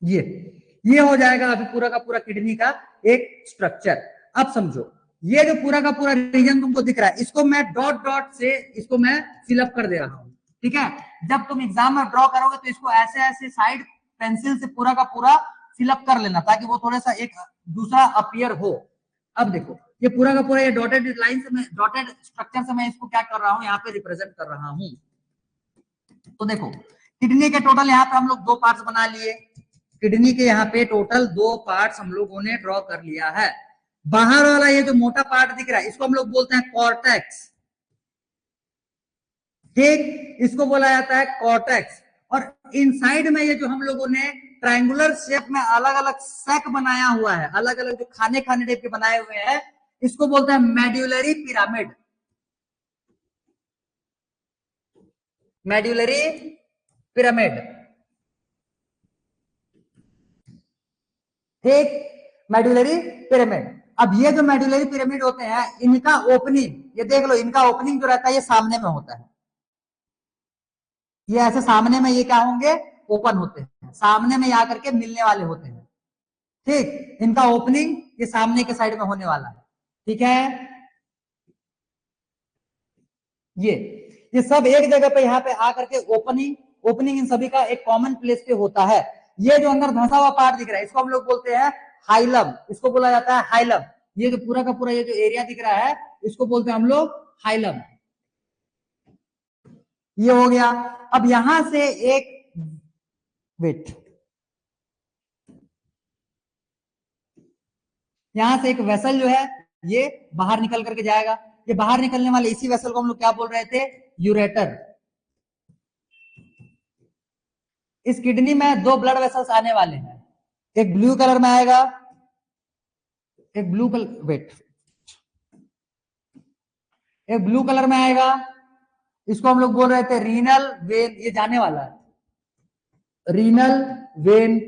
[SPEAKER 1] ये हो जाएगा अभी पूरा का पूरा किडनी का एक स्ट्रक्चर। अब समझो, ये जो पूरा का पूरा रीजन तुमको दिख रहा है, इसको मैं डॉट डॉट से इसको मैं फिलअप कर दे रहा हूं, ठीक है। जब तुम एग्जाम में ड्रॉ करोगे तो इसको ऐसे ऐसे साइड पेंसिल से पूरा का पूरा फिलअप कर लेना, ताकि वो थोड़ा सा एक दूसरा अपीयर हो। अब देखो, ये पूरा का पूरा ये डॉटेड लाइन से मैं, डॉटेड स्ट्रक्चर से मैं इसको क्या कर रहा हूं, यहाँ पे रिप्रेजेंट कर रहा हूं। तो देखो, किडनी के टोटल यहाँ पे हम लोग दो पार्ट्स बना लिए। किडनी के यहाँ पे टोटल दो पार्ट्स हम लोगों ने ड्रॉ कर लिया है। बाहर वाला ये जो मोटा पार्ट दिख रहा है, इसको हम लोग बोलते हैं कॉर्टेक्स, ठीक, इसको बोला जाता है कॉर्टेक्स। और इनसाइड में ये जो हम लोगों ने ट्रायंगुलर शेप में अलग अलग सैक बनाया हुआ है, अलग अलग जो खाने खाने टाइप के बनाए हुए हैं, इसको बोलते हैं मेड्यूलरी पिरामिड। मेड्यूलरी पिरामिड, ठीक, मेड्यूलरी पिरामिड। अब ये जो मेड्यूलरी पिरामिड होते हैं, इनका ओपनिंग, ये देख लो, इनका ओपनिंग जो रहता है ये सामने में होता है। ये ऐसे सामने में ये क्या होंगे, ओपन होते हैं, सामने में आकर के मिलने वाले होते हैं, ठीक। इनका ओपनिंग ये सामने के साइड में होने वाला है, ठीक है। ये सब एक जगह पे यहाँ पे आकर के ओपनिंग, ओपनिंग इन सभी का एक कॉमन प्लेस पे होता है। ये जो अंदर धंसा हुआ पार्ट दिख रहा है, इसको हम लोग बोलते हैं हाइलम, इसको बोला जाता है हाइलम। ये जो पूरा का पूरा ये जो एरिया दिख रहा है, इसको बोलते हैं हम लोग हाइलम। ये हो गया। अब यहां से एक, वेट, यहां से एक वेसल जो है ये बाहर निकल करके जाएगा। ये बाहर निकलने वाले इसी वेसल को हम लोग क्या बोल रहे थे, यूरेटर। इस किडनी में दो ब्लड वेसल्स आने वाले हैं, एक ब्लू कलर में आएगा, एक ब्लू कलर, वेट, एक ब्लू कलर में आएगा, इसको हम लोग बोल रहे थे रीनल वेन, ये जाने वाला है, रीनल वेन।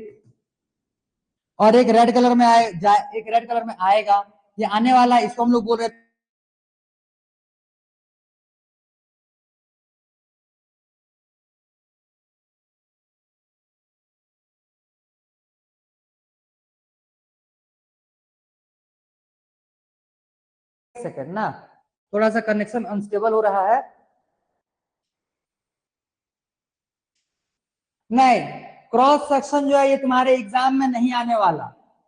[SPEAKER 1] और एक रेड कलर में एक रेड कलर में आएगा, ये आने वाला है, इसको हम लोग बोल रहे थे सेकंड ना, थोड़ा सा कनेक्शन अनस्टेबल हो रहा है। नहीं, क्रॉस सेक्शन जो है ये तुम्हारे एग्जाम में नहीं आने वाला।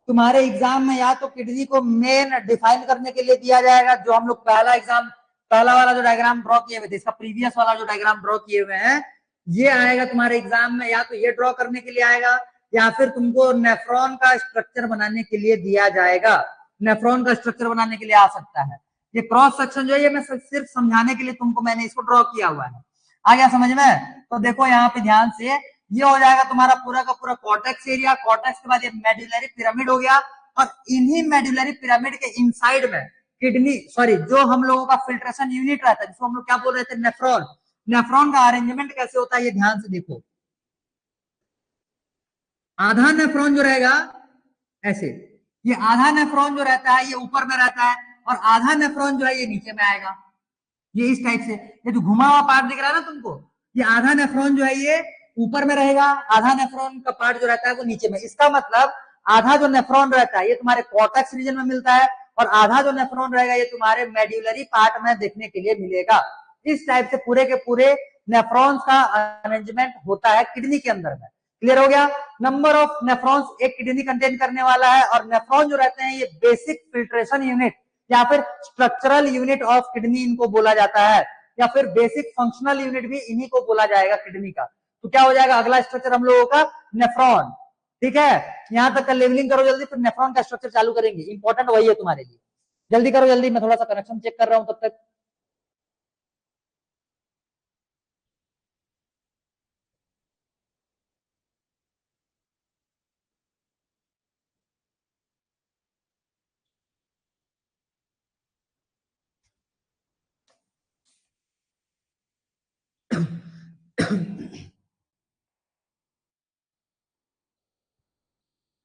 [SPEAKER 1] तुम्हारे एग्जाम में या तो किडनी को मेन डिफाइन करने के लिए दिया जाएगा, जो हम लोग पहला एग्जाम, पहला वाला जो डायग्राम ड्रॉ किए हुए थे, इसका प्रीवियस वाला जो डायग्राम ड्रॉ किए हुए हैं, ये आएगा तुम्हारे एग्जाम में, या तो ये ड्रॉ करने के लिए आएगा, या फिर तुमको नेफ्रॉन का स्ट्रक्चर बनाने के लिए दिया जाएगा। नेफ्रॉन का स्ट्रक्चर बनाने के लिए आ सकता है। ये क्रॉस सेक्शन जो है, ये मैं सिर्फ समझाने के लिए तुमको मैंने इसको ड्रॉ किया हुआ है। आ गया समझ में? तो देखो यहाँ पे ध्यान से, ये हो जाएगा तुम्हारा पूरा का पूरा कॉर्टेक्स एरिया। कॉर्टेक्स के बाद ये मेड्यूलरी पिरामिड हो गया, और इन्हीं मेड्यूलरी पिरामिड के इनसाइड में किडनी, सॉरी, जो हम लोगों का फिल्ट्रेशन यूनिट रहता है, जिसको हम लोग क्या बोल रहे थे, नेफ्रॉन। नेफ्रॉन का अरेंजमेंट कैसे होता है, ये ध्यान से देखो। आधा नेफ्रॉन जो रहेगा ऐसे, ये आधा नेफ्रॉन जो रहता है ये ऊपर में रहता है, और आधा नेफ्रॉन जो है ये नीचे में आएगा, ये इस टाइप से। ये जो घुमा हुआ पार्ट दिख रहा है ना तुमको, ये आधा नेफ्रॉन जो है ये ऊपर में रहेगा, आधा नेफ्रॉन का पार्ट जो रहता है वो नीचे में। इसका मतलब आधा जो नेफ्रॉन रहता है ये तुम्हारे कॉर्टेक्स रीजन में मिलता है, और आधा जो नेफ्रॉन रहेगा ये तुम्हारे मेड्यूलरी पार्ट में देखने के लिए मिलेगा। इस टाइप से पूरे के पूरे नेफ्रॉन्स का अरेंजमेंट होता है किडनी के अंदर में। क्लियर हो गया? नंबर ऑफ नेफ्रॉन्स एक किडनी कंटेन करने वाला है, और नेफ्रॉन जो रहते हैं ये बेसिक फिल्ट्रेशन यूनिट या फिर स्ट्रक्चरल यूनिट ऑफ किडनी इनको बोला जाता है, या फिर बेसिक फंक्शनल यूनिट भी इन्हीं को बोला जाएगा किडनी का। तो क्या हो जाएगा अगला स्ट्रक्चर हम लोगों का, नेफ्रॉन। ठीक है, यहां तक का लेवलिंग करो जल्दी, फिर नेफ्रॉन का स्ट्रक्चर चालू करेंगे। इंपॉर्टेंट वही है तुम्हारे लिए, जल्दी करो जल्दी, मैं थोड़ा सा कनेक्शन चेक कर रहा हूं तब तक।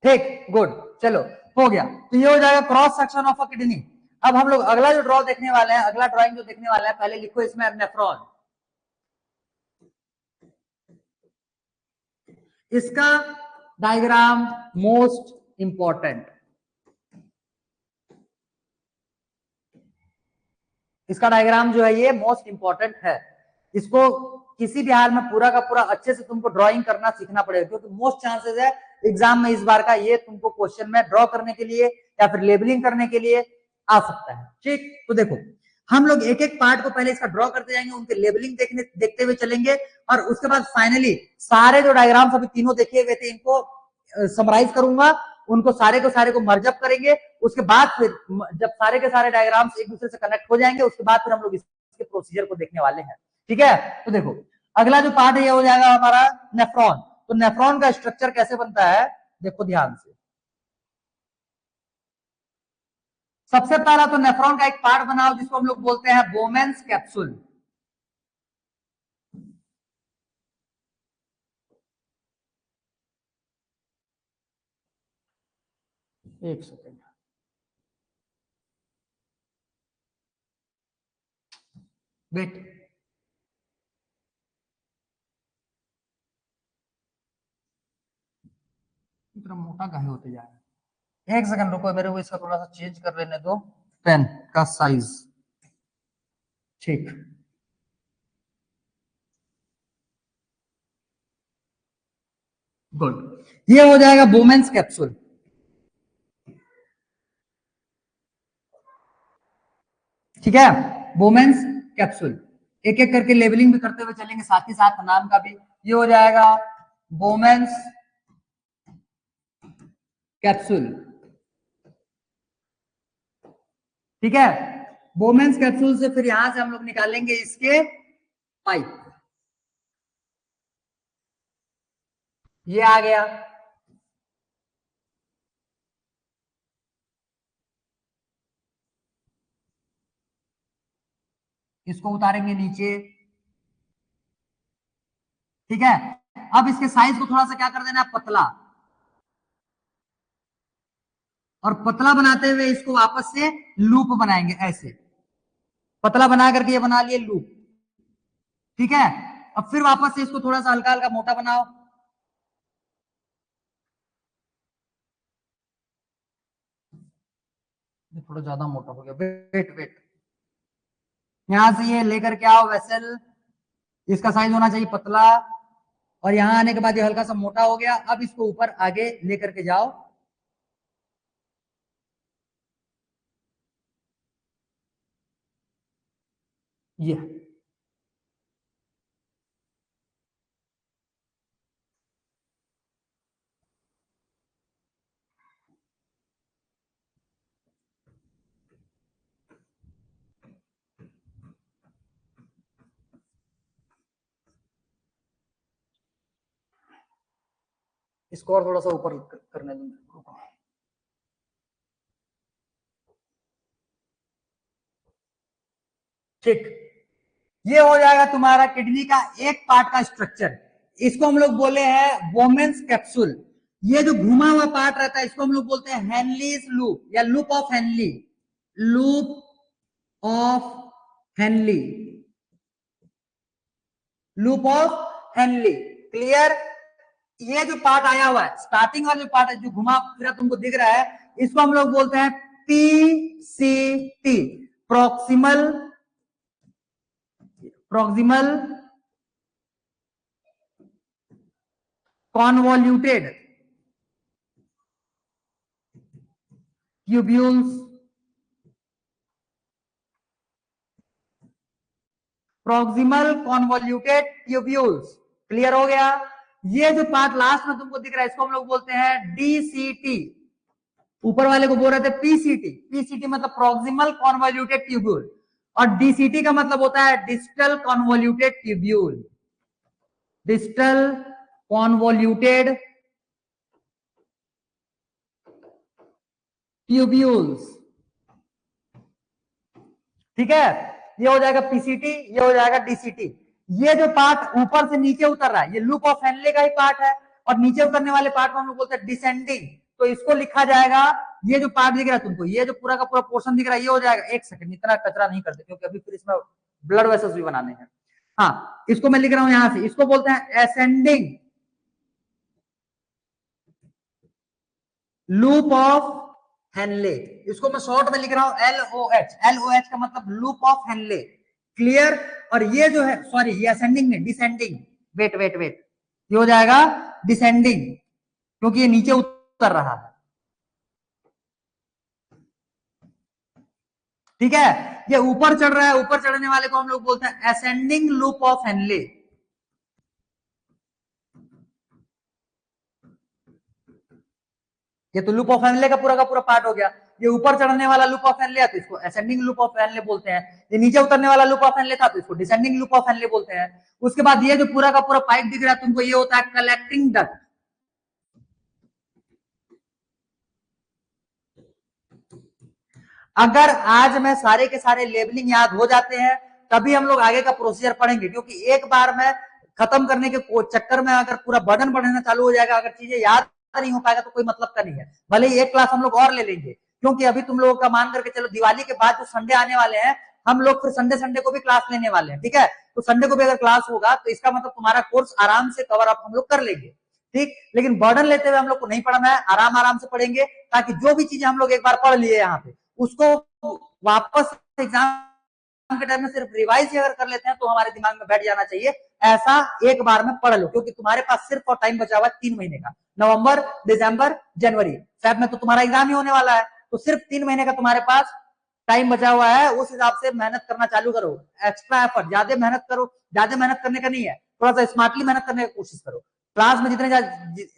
[SPEAKER 1] ठीक, गुड, चलो, हो गया। तो ये हो जाएगा cross section of a kidney. अब हम लोग अगला जो ड्रॉ देखने वाले हैं, अगला ड्राइंग जो देखने वाला है, पहले लिखो इसमें नेफ्रॉन। इसका डायग्राम मोस्ट इंपॉर्टेंट, इसका डायग्राम जो है ये मोस्ट इंपॉर्टेंट है। इसको किसी भी हाल में पूरा का पूरा अच्छे से तुमको ड्राइंग करना सीखना पड़ेगा, क्योंकि मोस्ट चांसेस है एग्जाम में इस बार का ये तुमको क्वेश्चन में ड्रॉ करने के लिए या फिर लेबलिंग करने के लिए आ सकता है। ठीक, तो देखो हम लोग एक एक पार्ट को पहले इसका ड्रॉ करते जाएंगे, उनके लेबलिंग देखते हुए चलेंगे, और उसके बाद फाइनली सारे जो डायग्राम्स अभी तीनों देखे हुए थे इनको समराइज करूंगा, उनको सारे को मर्जअप करेंगे। उसके बाद फिर जब सारे के सारे डायग्राम्स एक दूसरे से कनेक्ट हो जाएंगे, उसके बाद फिर हम लोग इसके प्रोसीजर को देखने वाले हैं। ठीक है, तो देखो अगला जो पार्ट है ये हो जाएगा हमारा नेफ्रॉन। तो नेफ्रॉन का स्ट्रक्चर कैसे बनता है, देखो ध्यान से। सबसे पहला तो नेफ्रॉन का एक पार्ट बनाओ जिसको हम लोग बोलते हैं बोमेन्स कैप्सूल। एक सेकेंड, वेट, इतना मोटा काहे होते जा रहा है। एक सेकंड रुको, मेरे को इसका थोड़ा सा चेंज कर लेने दो पेन का साइज। ठीक, गुड, ये हो जाएगा बोमेन्स कैप्सूल। ठीक है, बोमेन्स कैप्सूल, एक एक करके लेबलिंग भी करते हुए चलेंगे, साथ ही साथ नाम का भी। ये हो जाएगा बोमेन्स कैप्सूल। ठीक है, बोमेन्स कैप्सूल से फिर यहां से हम लोग निकालेंगे इसके पाइप। ये आ गया, इसको उतारेंगे नीचे। ठीक है, अब इसके साइज को थोड़ा सा क्या कर देना है, पतला, और पतला बनाते हुए इसको वापस से लूप बनाएंगे, ऐसे पतला बना करके ये बना लिए लूप। ठीक है, अब फिर वापस से इसको थोड़ा सा हल्का हल्का मोटा बनाओ। ये थोड़ा ज्यादा मोटा हो गया, वेट वेट, यहां से ये लेकर के आओ वेसल, इसका साइज होना चाहिए पतला, और यहां आने के बाद ये हल्का सा मोटा हो गया। अब इसको ऊपर आगे लेकर के जाओ, ये इसको और थोड़ा सा ऊपर करने दो। ठीक, ये हो जाएगा तुम्हारा किडनी का एक पार्ट का स्ट्रक्चर, इसको हम लोग बोले हैं वोमेन्स कैप्सूल। ये जो घुमा हुआ पार्ट रहता है इसको हम लोग बोलते हैं हेनलीज लूप या loop of Henley, loop of Henley, loop of Henley. Clear, ये जो पार्ट आया हुआ है, स्टार्टिंग वाला जो पार्ट है जो घुमा फिरा तुमको दिख रहा है, इसको हम लोग बोलते हैं PCT, proximal proximal convoluted tubules, proximal convoluted tubules. Clear हो गया, ये जो पार्ट लास्ट में तुमको दिख रहा है इसको हम लोग बोलते हैं डीसीटी, ऊपर वाले को बोल रहे थे पीसीटी, पीसीटी मतलब प्रॉक्सिमल कॉन्वोल्यूटेड ट्यूब्यूल, और डीसीटी का मतलब होता है distal convoluted tubule, distal convoluted tubules. ठीक है, ये हो जाएगा पीसीटी, ये हो जाएगा डीसीटी। ये जो पार्ट ऊपर से नीचे उतर रहा है ये लूप ऑफ हेनले का ही पार्ट है, और नीचे उतरने वाले पार्ट को हम लोग बोलते हैं डिसेंडिंग। तो इसको लिखा जाएगा, ये जो पार्ट दिख रहा है तुमको, ये जो पूरा का पूरा पोर्शन दिख रहा है ये हो जाएगा, एक सेकंड इतना कचरा नहीं करते क्योंकि अभी फिर इसमें ब्लड वेसल्स भी बनाने हैं। हाँ, इसको मैं लिख रहा हूं यहां से, इसको बोलते हैं असेंडिंग लूप ऑफ हेनले, इसको मैं शॉर्ट में लिख रहा हूं LOH। LOH का मतलब लूप ऑफ हेनले। क्लियर। और ये जो है, सॉरी ये असेंडिंग नहीं, डिसेंडिंग। वेट वेट वेट, ये हो जाएगा डिसेंडिंग, क्योंकि ये नीचे उतर रहा है। ठीक है, ये ऊपर चढ़ रहा है, ऊपर चढ़ने वाले को हम लोग बोलते हैं असेंडिंग लूप ऑफ हेनले। ये तो लूप ऑफ हेनले का पूरा पार्ट हो गया। ये ऊपर चढ़ने वाला लूप ऑफ हेनले है तो इसको असेंडिंग लूप ऑफ हेनले बोलते हैं। ये नीचे उतरने वाला लूप ऑफ हेनले था तो इसको डिसेंडिंग लूप ऑफ हेनले बोलते हैं। उसके बाद ये जो पूरा का पूरा पाइप दिख रहा है तुमको, ये होता है कलेक्टिंग डक्ट। अगर आज में सारे के सारे लेबलिंग याद हो जाते हैं तभी हम लोग आगे का प्रोसीजर पढ़ेंगे, क्योंकि एक बार में खत्म करने के चक्कर में अगर पूरा बर्डन बढ़ना चालू हो जाएगा, अगर चीजें याद नहीं हो पाएगा तो कोई मतलब का नहीं है। भले ही एक क्लास हम लोग और ले लेंगे, क्योंकि अभी तुम लोगों का मान करके चलो दिवाली के बाद जो संडे आने वाले हैं, हम लोग फिर संडे संडे को भी क्लास लेने वाले हैं। ठीक है, तो संडे को भी अगर क्लास होगा तो इसका मतलब तुम्हारा कोर्स आराम से कवर अप हम लोग कर लेंगे। ठीक, लेकिन बर्डन लेते हुए हम लोग को नहीं पढ़ना है, आराम आराम से पढ़ेंगे, ताकि जो भी चीजें हम लोग एक बार पढ़ लिए यहाँ पे उसको वापस एग्जाम के टाइम में सिर्फ रिवाइज अगर कर लेते हैं तो हमारे दिमाग में बैठ जाना चाहिए। ऐसा एक बार में पढ़ लो, क्योंकि तुम्हारे पास सिर्फ और टाइम बचा हुआ है 3 महीने का। नवंबर, दिसंबर, जनवरी, फेब में तो तुम्हारा एग्जाम ही होने वाला है, तो सिर्फ 3 महीने का तुम्हारे पास टाइम बचा हुआ है। उस हिसाब से मेहनत करना चालू करो, एक्स्ट्रा एफर्ट, ज्यादा मेहनत करो। ज्यादा मेहनत करने का नहीं है, थोड़ा सा स्मार्टली मेहनत करने की कोशिश करो। क्लास में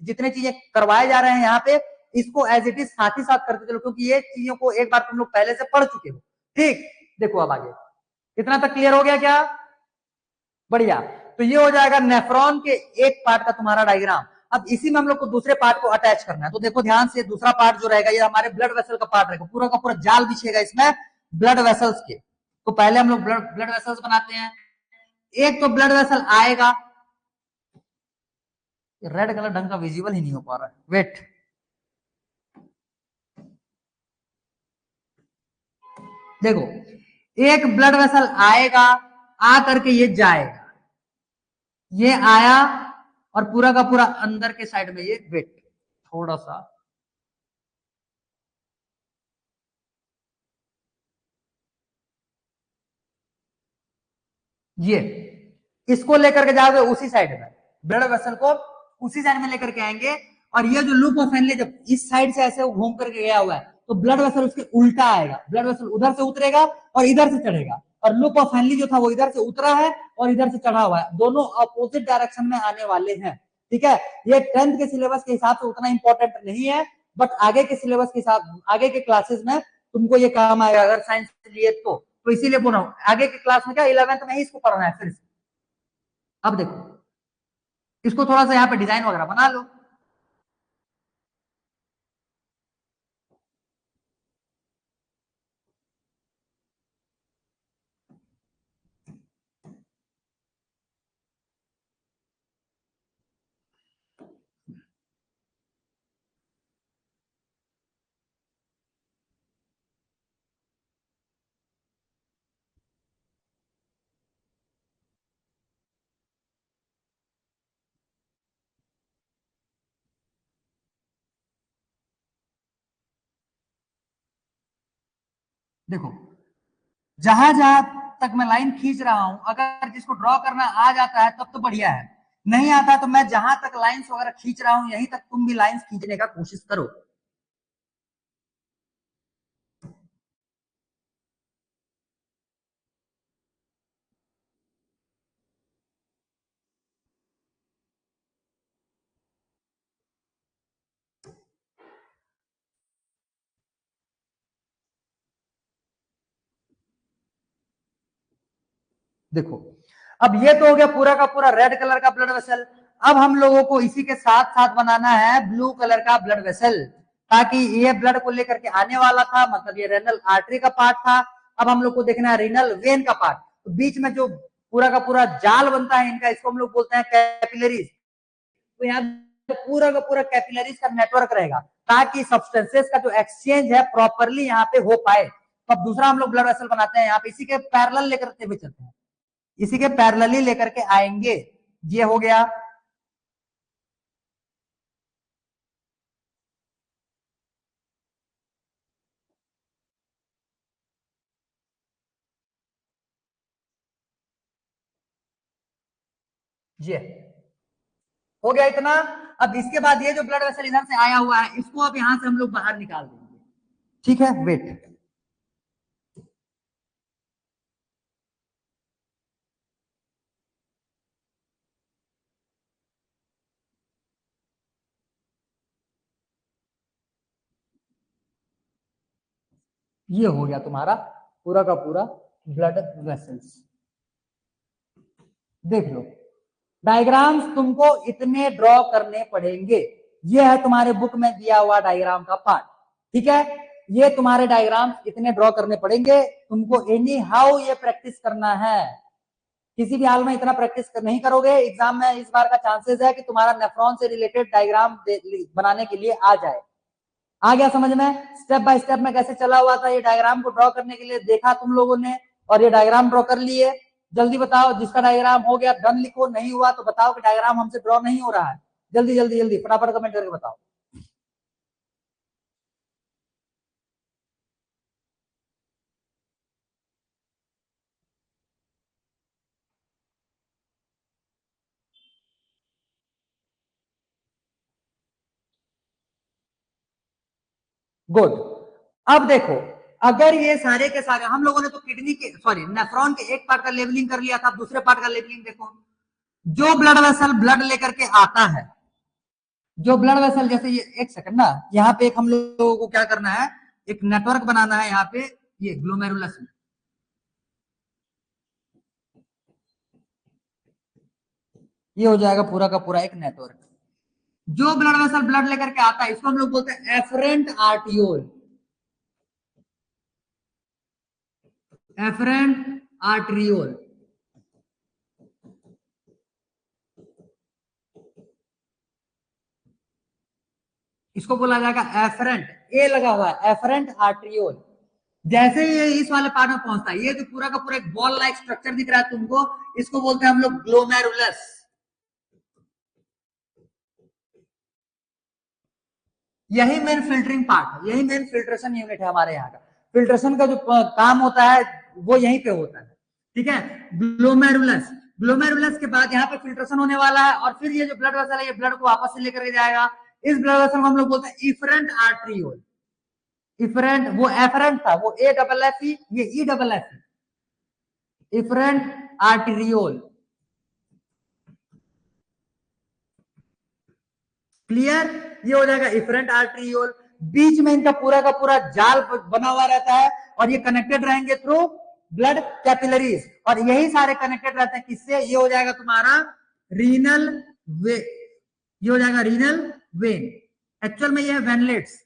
[SPEAKER 1] जितने चीजें करवाए जा रहे हैं यहाँ पे, इसको एज इट इज साथ ही साथ करते चलो, क्योंकि ये चीजों को एक बार तुम लोग पहले से पढ़ चुके हो। ठीक, देखो अब आगे इतना तक क्लियर हो गया क्या? बढ़िया। तो ये हो जाएगा नेफ्रॉन के एक पार्ट का तुम्हारा डायग्राम। अब इसी में हम लोग को दूसरे पार्ट को अटैच करना है, तो देखो ध्यान से, दूसरा पार्ट जो रहेगा ये हमारे ब्लड वेसल का पार्ट रहेगा, पूरा का पूरा जाल बिछेगा इसमें ब्लड वेसल्स के। तो पहले हम लोग ब्लड वेसल्स बनाते हैं। एक तो ब्लड वेसल आएगा, रेड कलर ढंग का विजिबल ही नहीं हो पा रहा है, वेट। देखो, एक ब्लड वेसल आएगा, आ करके ये जाएगा, ये आया और पूरा का पूरा अंदर के साइड में ये वेट, थोड़ा सा ये, इसको लेकर के जाओगे उसी साइड में, ब्लड वेसल को उसी साइड में लेकर के आएंगे। और ये जो लूप ऑफ हेनले जब इस साइड से ऐसे घूम करके गया हुआ है, तो ब्लड वेसल उसके उल्टा आएगा, ब्लड वेसल उधर से उतरेगा और इधर से चढ़ेगा। और लूप ऑफ हेनली जो था वो इधर से उतरा है और इधर से चढ़ा हुआ है, दोनों अपोजिट डायरेक्शन में आने वाले हैं। ठीक है, ये 10th के सिलेबस के हिसाब से उतना इंपॉर्टेंट नहीं है, बट आगे के सिलेबस के हिसाब, आगे के क्लासेस में तुमको ये काम आएगा अगर साइंस लिए तो इसीलिए बोल रहा हूँ आगे की क्लास में क्या 11th में ही इसको पढ़ना है फिर से। अब देखो, इसको थोड़ा सा यहाँ पे डिजाइन वगैरह बना लो। देखो, जहां जहां तक मैं लाइन खींच रहा हूं, अगर जिसको ड्रॉ करना आ जाता है तब तो बढ़िया है, नहीं आता है तो मैं जहां तक लाइंस वगैरह खींच रहा हूं यहीं तक तुम भी लाइंस खींचने का कोशिश करो। देखो, अब ये तो हो गया पूरा का पूरा रेड कलर का ब्लड वेसल। अब हम लोगों को इसी के साथ साथ बनाना है ब्लू कलर का ब्लड वेसल, ताकि ये ब्लड को लेकर के आने वाला था, मतलब ये रेनल आर्टरी का पार्ट था। अब हम लोग को देखना है रीनल वेन का पार्ट। तो बीच में जो पूरा का पूरा जाल बनता है इनका, इसको हम लोग बोलते हैं कैपिलरीज। तो यहाँ पूरा का पूरा कैपिलरीज का नेटवर्क रहेगा, ताकि सब्सटेंसेस का जो एक्सचेंज है प्रॉपरली यहाँ पे हो पाए। तो अब दूसरा हम लोग ब्लड वेसल बनाते हैं यहाँ पे, इसी के पैरेलल लेकर के भी चलते हैं, इसी के पैरेलली लेकर के आएंगे। ये हो गया। ये हो गया इतना। अब इसके बाद ये जो ब्लड वेसल इधर से आया हुआ है, इसको अब यहां से हम लोग बाहर निकाल देंगे। ठीक है, वेट। ये हो गया तुम्हारा पूरा का पूरा ब्लड वेसल्स। देख लो, डायग्राम्स तुमको इतने ड्रॉ करने पड़ेंगे। ये है तुम्हारे बुक में दिया हुआ डायग्राम का पार्ट। ठीक है, ये तुम्हारे डायग्राम्स इतने ड्रॉ करने पड़ेंगे तुमको। एनी हाउ ये प्रैक्टिस करना है, किसी भी हाल में इतना प्रैक्टिस नहीं करोगे, एग्जाम में इस बार का चांसेस है कि तुम्हारा नेफ्रॉन से रिलेटेड डायग्राम बनाने के लिए आ जाए। आ गया समझ में? स्टेप बाय स्टेप में कैसे चला हुआ था, ये डायग्राम को ड्रॉ करने के लिए देखा तुम लोगों ने, और ये डायग्राम ड्रॉ कर लिए। जल्दी बताओ, जिसका डायग्राम हो गया डन लिखो, नहीं हुआ तो बताओ कि डायग्राम हमसे ड्रॉ नहीं हो रहा है। जल्दी जल्दी जल्दी फटाफट कमेंट करके बताओ। गुड। अब देखो, अगर ये सारे के सारे हम लोगों ने तो किडनी के सॉरी नेफ्रॉन के एक पार्ट का लेवलिंग कर लिया था, दूसरे पार्ट का लेवलिंग देखो। जो ब्लड वेसल ब्लड लेकर के आता है, जो ब्लड वेसल, जैसे ये एक सेकंड ना, यहाँ पे एक हम लोगों को क्या करना है, एक नेटवर्क बनाना है यहाँ पे, ये ग्लोमेरुलस में। ये हो जाएगा पूरा का पूरा एक नेटवर्क। जो ब्लड वेसल ब्लड लेकर के आता है, इसको हम लोग बोलते हैं एफरेंट आर्टियोल। एफरेंट आर्ट्रियोल, इसको बोला जाएगा एफरेंट, ए लगा हुआ है, एफरेंट आर्ट्रियोल। जैसे ही ये इस वाले पार्ट में पहुंचता है, ये जो पूरा का पूरा एक बॉल लाइक स्ट्रक्चर दिख रहा है तुमको, इसको बोलते हैं हम लोग ग्लोमेरुलस। यही मेन फिल्टरिंग पार्ट है, यही मेन फिल्ट्रेशन यूनिट है हमारे यहाँ का। फिल्ट्रेशन का जो काम होता है वो यहीं पे होता है। ठीक है, ग्लोमेरुलस। ग्लोमेरुलस के बाद यहाँ पे फिल्ट्रेशन होने वाला है, और फिर ये जो ब्लड वेसल है, ये ब्लड को वापस से लेकर के जाएगा। इस ब्लड वेसल को हम लोग बोलते हैं इफरेंट आर्ट्रियोल। इफरेंट, वो एफरेंट था, वो ए डबल एफ ई, ये E double F E, efferent arteriole. Clear? ये हो जाएगा इफरेंट आर्टेरियोल। बीच में इनका पूरा का पूरा जाल बना हुआ रहता है, और ये कनेक्टेड रहेंगे थ्रू ब्लड कैपिलरीज, और यही सारे कनेक्टेड रहते हैं किससे? ये हो जाएगा तुम्हारा रीनल वे, ये हो जाएगा रीनल वेन। एक्चुअल में ये है वेनलेट्स।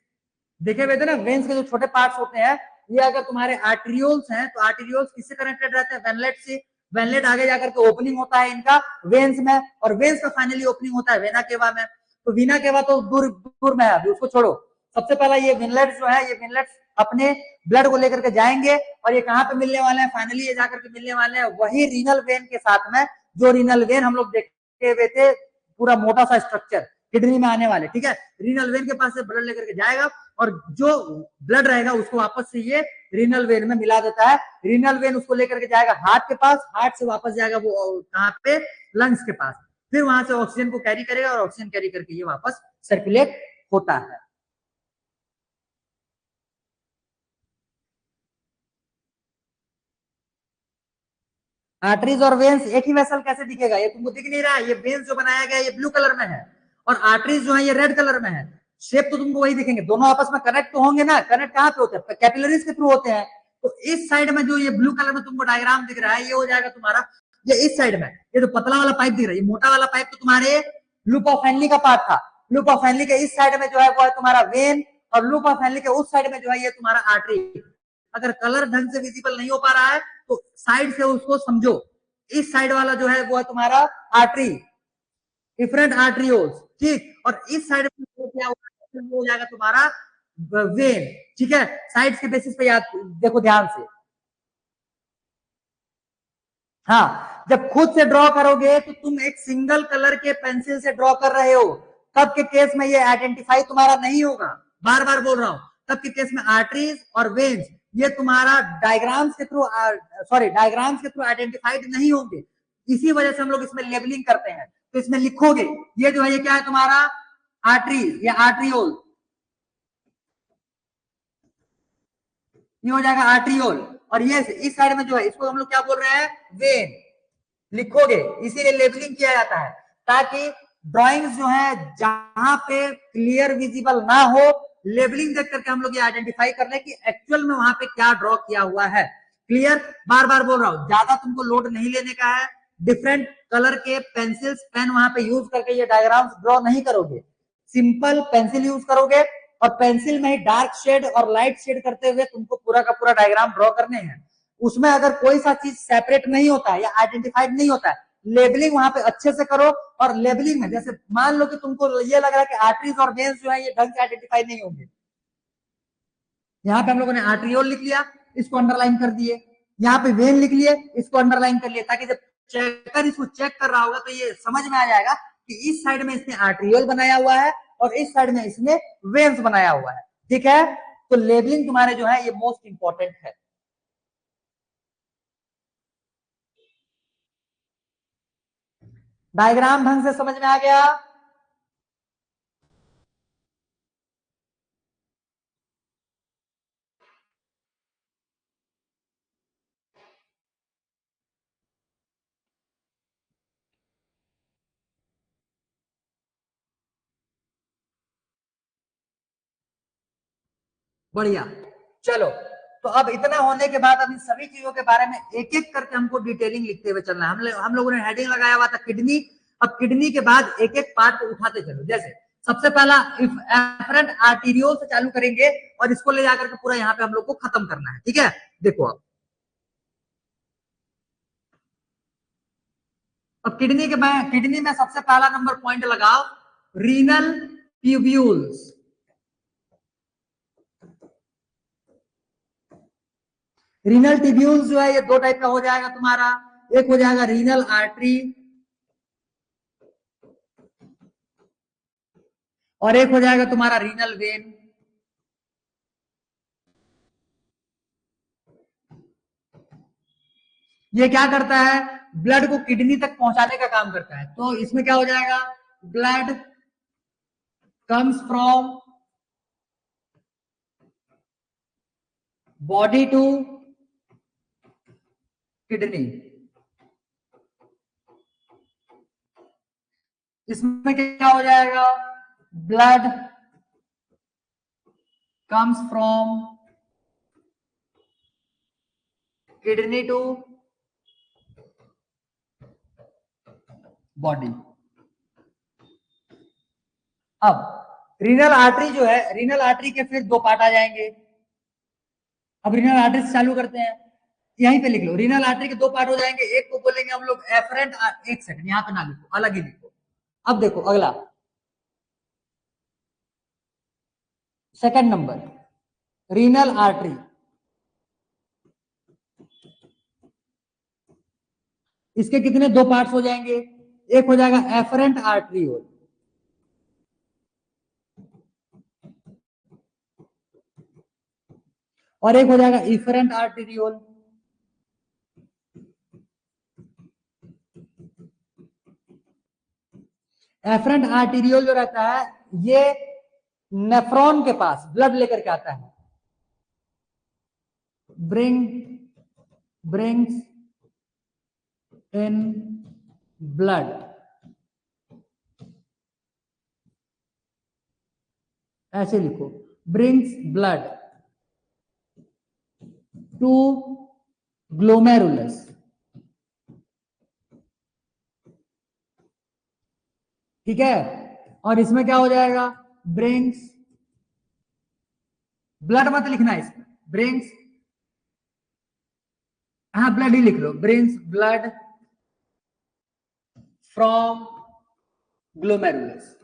[SPEAKER 1] देखे हुए थे ना, वेन्स के जो छोटे पार्ट्स होते हैं, ये अगर तुम्हारे आर्टेरियोल्स हैं तो आर्टेरियोल्स किससे कनेक्टेड रहते हैं? वेनलेट से। वेनलेट आगे जाकर के ओपनिंग होता है इनका वेन्स में, और वेन्स का फाइनली ओपनिंग होता है वेना केवा में। तो वीना केवा तो दूर दूर में है, अभी उसको छोड़ो। सबसे पहला ये वेनलेट्स जो है, ये वेनलेट्स अपने ब्लड को लेकर के जाएंगे, और ये कहाँ पे मिलने वाले हैं? फाइनली ये जाकर के मिलने वाले हैं वही रीनल वेन के साथ में, जो रीनल वेन हम लोग देखे हुए थे, पूरा मोटा सा स्ट्रक्चर किडनी में आने वाले। ठीक है, रीनल वेन के पास से ब्लड लेकर के जाएगा, और जो ब्लड रहेगा उसको वापस से ये रीनल वेन में मिला देता है। रीनल वेन उसको लेकर के जाएगा हार्ट के पास, हार्ट से वापस जाएगा वो कहाँ पे? लंग्स के पास। फिर वहां से ऑक्सीजन को कैरी करेगा, और ऑक्सीजन कैरी करके ये वापस सर्कुलेट होता है। आर्टरीज और वेन्स एक ही वेसल कैसे दिखेगा? ये तुमको दिख नहीं रहा है? ये वेन्स जो बनाया गया है ये ब्लू कलर में है, और आर्टरीज जो है ये रेड कलर में है। शेप तो तुमको वही दिखेंगे, दोनों आपस में कनेक्ट तो होंगे ना। कनेक्ट कहाँ पे होते हैं? कैपिलरीज के थ्रू होते हैं। तो इस साइड में जो ये ब्लू कलर में तुमको डायग्राम दिख रहा है, ये हो जाएगा तुम्हारा, ये इस साइड में ये जो पतला वाला पाइप दिख रहा है, ये मोटा वाला पाइप तो तुम्हारे लूप ऑफ फैनली का पार्ट था। लूप ऑफ फैनली के इस साइड में जो है वो है तुम्हारा वेन, और लूप ऑफ फैनली के उस साइड में जो है ये तुम्हारा आर्टरी। अगर कलर ढंग से विजिबल नहीं हो पा रहा है तो साइड से उसको समझो। इस साइड वाला जो है वो है तुम्हारा आर्टरी, डिफरेंट आर्टरियोल्स। ठीक, और इस साइड में क्या हो जाएगा तुम्हारा वेन। ठीक है, साइड्स के बेसिस पे याद देखो ध्यान से। हाँ, जब खुद से ड्रॉ करोगे तो तुम एक सिंगल कलर के पेंसिल से ड्रॉ कर रहे हो, तब के केस में ये आइडेंटिफाई तुम्हारा नहीं होगा। बार बार बोल रहा हूं, तब के केस में आर्टरीज और वेन्स ये तुम्हारा डायग्राम्स के थ्रू, सॉरी डायग्राम्स के थ्रू आइडेंटिफाइड नहीं होंगे। इसी वजह से हम लोग इसमें लेबलिंग करते हैं। तो इसमें लिखोगे ये जो है ये क्या है तुम्हारा आर्टरी या आर्ट्रियोल, ये हो जाएगा आर्ट्रियोल। और ये इस साइड में जो है इसको हम लोग क्या बोल रहे हैं वेन लिखोगे, इसीलिए लेबलिंग किया जाता है ताकि ड्राइंग्स जो है जहां पे क्लियर विजिबल ना हो, लेबलिंग देख करके हम लोग ये आइडेंटिफाई कर ले कि एक्चुअल में वहां पे क्या ड्रॉ किया हुआ है। क्लियर, बार बार बोल रहा हूं, ज्यादा तुमको लोड नहीं लेने का है, डिफरेंट कलर के पेंसिल्स पेन वहां पे यूज करके ये डायग्राम्स ड्रॉ नहीं करोगे, सिंपल पेंसिल यूज करोगे और पेंसिल में ही डार्क शेड और लाइट शेड करते हुए तुमको पूरा का पूरा डायग्राम ड्रॉ करने हैं। उसमें अगर कोई सा चीज सेपरेट नहीं होता है या आइडेंटिफाइड नहीं होता है, लेबलिंग वहां पे अच्छे से करो। और लेबलिंग में जैसे मान लो कि तुमको ये लग रहा है कि आर्टरीज और वेन्स जो है ये ढंग से आइडेंटिफाई नहीं होंगे, यहाँ पे हम लोगों ने आर्ट्रियोल लिख लिया, इसको अंडरलाइन कर दिए, यहाँ पे वेन लिख लिए, इसको अंडरलाइन कर लिया, ताकि जब चेकर इसको चेक कर रहा होगा तो ये समझ में आ जाएगा कि इस साइड में इसने आर्ट्रियोल बनाया हुआ है और इस साइड में इसने वेन्स बनाया हुआ है। ठीक है, तो लेबलिंग तुम्हारे जो है ये मोस्ट इंपॉर्टेंट है। डायग्राम ढंग से समझ में आ गया? बढ़िया, चलो। तो अब इतना होने के बाद अब इन सभी चीजों के बारे में एक एक करके हमको डिटेलिंग लिखते हुए चलना है। हम लोगों ने हेडिंग लगाया हुआ था किडनी, अब किडनी के बाद एक एक पार्ट को उठाते चलो। जैसे सबसे पहला एफरेंट आर्टीरियोल से चालू करेंगे और इसको ले जाकर के पूरा यहाँ पे हम लोग को खत्म करना है। ठीक है, देखो अब किडनी में सबसे पहला नंबर पॉइंट लगाओ रीनल ट्यूब्यूल्स। रीनल ट्यूब्यूल्स जो है ये दो टाइप का हो जाएगा तुम्हारा, एक हो जाएगा रीनल आर्टरी और एक हो जाएगा तुम्हारा रीनल वेन। ये क्या करता है, ब्लड को किडनी तक पहुंचाने का काम करता है। तो इसमें क्या हो जाएगा, blood comes from body to kidney. इसमें क्या हो जाएगा, blood comes from kidney to body. अब रीनल आर्टरी जो है, रीनल आर्टरी के फिर दो पार्ट आ जाएंगे। अब रीनल आर्टरी से चालू करते हैं, यहीं पे लिख लो, रीनल आर्टरी के दो पार्ट हो जाएंगे, एक को बोलेंगे हम लोग एफरेंट, एक सेकंड यहाँ पे ना लिखो, अलग ही लिखो। अब देखो अगला सेकंड नंबर रीनल आर्टरी, इसके कितने दो पार्ट्स हो जाएंगे, एक हो जाएगा एफरेंट आर्टरियोल और एक हो जाएगा इफरेंट आर्टरियोल। एफरेंट आर्टरियोल जो रहता है ये नेफ्रॉन के पास ब्लड लेकर के आता है, ब्रिंग्स इन ब्लड, ऐसे लिखो, ब्रिंग्स ब्लड टू ग्लोमेरुलस। ठीक है, और इसमें क्या हो जाएगा, ब्रिंग्स, ब्लड मत लिखना इसमें, ब्रिंग्स, हाँ ब्लड ही लिख लो, ब्रिंग्स ब्लड फ्रॉम ग्लोमेरुलस।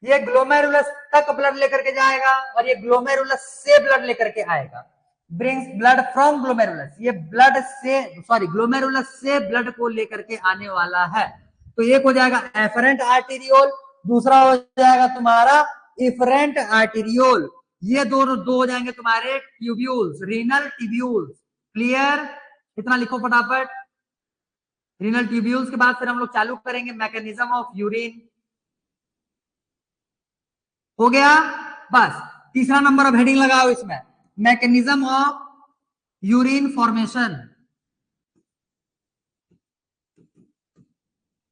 [SPEAKER 1] ये ग्लोमेरुलस तक ब्लड लेकर के जाएगा और ये ग्लोमेरुलस से ब्लड लेकर के आएगा, ब्रिंग्स ब्लड फ्रॉम ग्लोमेरुलस, ये ब्लड से सॉरी ग्लोमेरुलस से ब्लड को लेकर के आने वाला है। तो एक हो जाएगा एफरेंट आर्टीरियोल, दूसरा हो जाएगा तुम्हारा इफरेंट आर्टीरियोल, ये दोनों दो हो जाएंगे तुम्हारे ट्यूब्यूल्स, रीनल ट्यूब्यूल्स। क्लियर, इतना लिखो फटाफट। रीनल ट्यूब्यूल्स के बाद फिर हम लोग चालू करेंगे मैकेनिज्म ऑफ यूरिन। हो गया? बस तीसरा नंबर अब हेडिंग लगाओ इसमें, मैकेनिज्म ऑफ यूरिन फॉर्मेशन।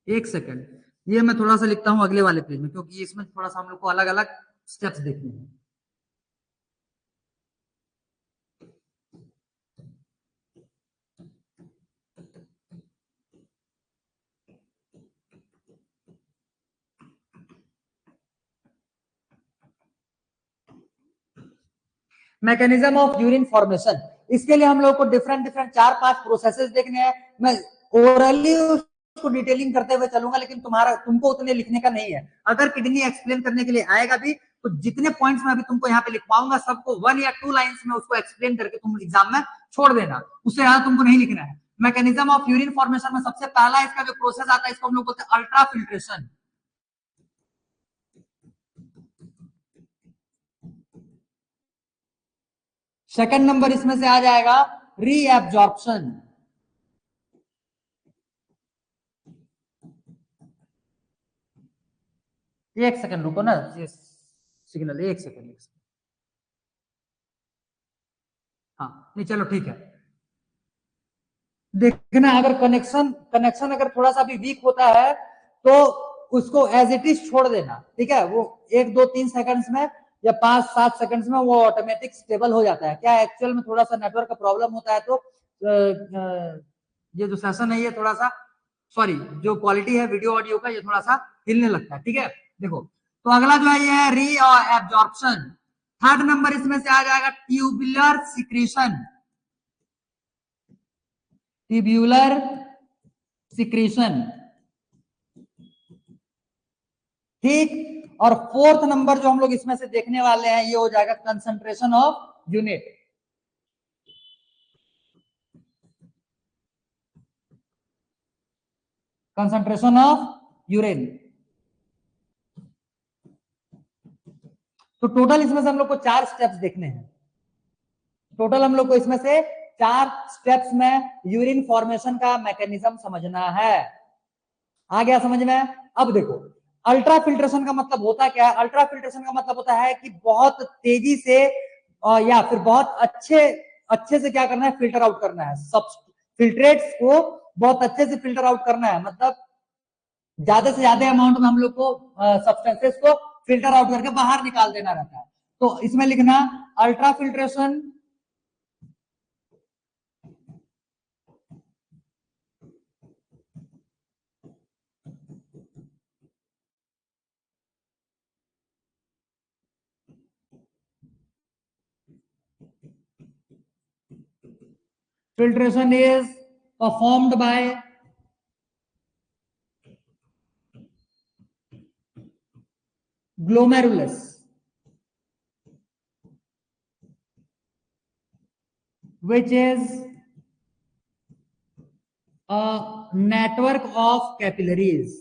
[SPEAKER 1] एक सेकंड, ये मैं थोड़ा सा लिखता हूं अगले वाले पेज में, क्योंकि इसमें थोड़ा सा हम लोग को अलग अलग स्टेप्स देखने हैं। मैकेनिज्म ऑफ यूरिन फॉर्मेशन, इसके लिए हम लोग को डिफरेंट डिफरेंट 4-5 प्रोसेसेस देखने हैं। मैं ओरली उसको डिटेलिंग करते हुए चलूंगा, लेकिन तुमको उतने लिखने का नहीं है। अगर किडनी एक्सप्लेन करने के लिए आएगा भी तो जितने पॉइंट्स मैं अभी तुमको यहाँ पे लिखवाऊंगा सबको 1 या 2 लाइंस में उसको एक्सप्लेन करके तुम एग्जाम में छोड़ देना, उससे ज्यादा तुमको नहीं लिखना है। मैकेनिज्म ऑफ यूरिन फॉर्मेशन में सबसे पहला इसका जो प्रोसेस आता है इसको हम लोग बोलते हैं अल्ट्रा फिल्ट्रेशन। सेकंड नंबर इसमें से आ जाएगा रीएब्जॉर्प्शन। एक सेकंड रुको ना, सिग्नल एक सेकंड। हाँ नहीं चलो ठीक है। देखना अगर कनेक्शन कनेक्शन अगर थोड़ा सा भी वीक होता है तो उसको एज इट इज छोड़ देना, ठीक है? वो 1-2-3 सेकंड्स में या 5-7 सेकंड्स में वो ऑटोमेटिक स्टेबल हो जाता है। क्या एक्चुअल में थोड़ा सा नेटवर्क का प्रॉब्लम होता है, तो ये जो सेशन है ये थोड़ा सा, सॉरी, जो क्वालिटी है वीडियो ऑडियो का ये थोड़ा सा हिलने लगता है, ठीक है? देखो, तो अगला जो है ये है री एब्जॉर्प्शन। थर्ड नंबर इसमें से आ जाएगा ट्यूबुलर सिक्रीशन। ट्यूब्यूलर सिक्रीशन, ठीक। और फोर्थ नंबर जो हम लोग इसमें से देखने वाले हैं ये हो जाएगा concentration of unit. Concentration of urine. तो टोटल इसमें से हम लोग को 4 स्टेप्स देखने हैं। टोटल हम लोग को इसमें से 4 स्टेप्स में यूरिन फॉर्मेशन का मैकेनिज्म समझना है। आ गया समझ में? अब देखो, अल्ट्रा फिल्ट्रेशन का मतलब होता क्या है? अल्ट्रा फिल्ट्रेशन का मतलब होता है कि बहुत तेजी से या फिर बहुत अच्छे से क्या करना है, फिल्टर आउट करना है। सब फिल्ट्रेट्स को बहुत अच्छे से फिल्टर आउट करना है, मतलब ज्यादा से ज्यादा अमाउंट में हम लोग को सब्सटेंसेस को फिल्टर आउट करके बाहर निकाल देना रहता है। तो इसमें लिखना ultra filtration filtration is performed by glomerulus, which is a network of capillaries.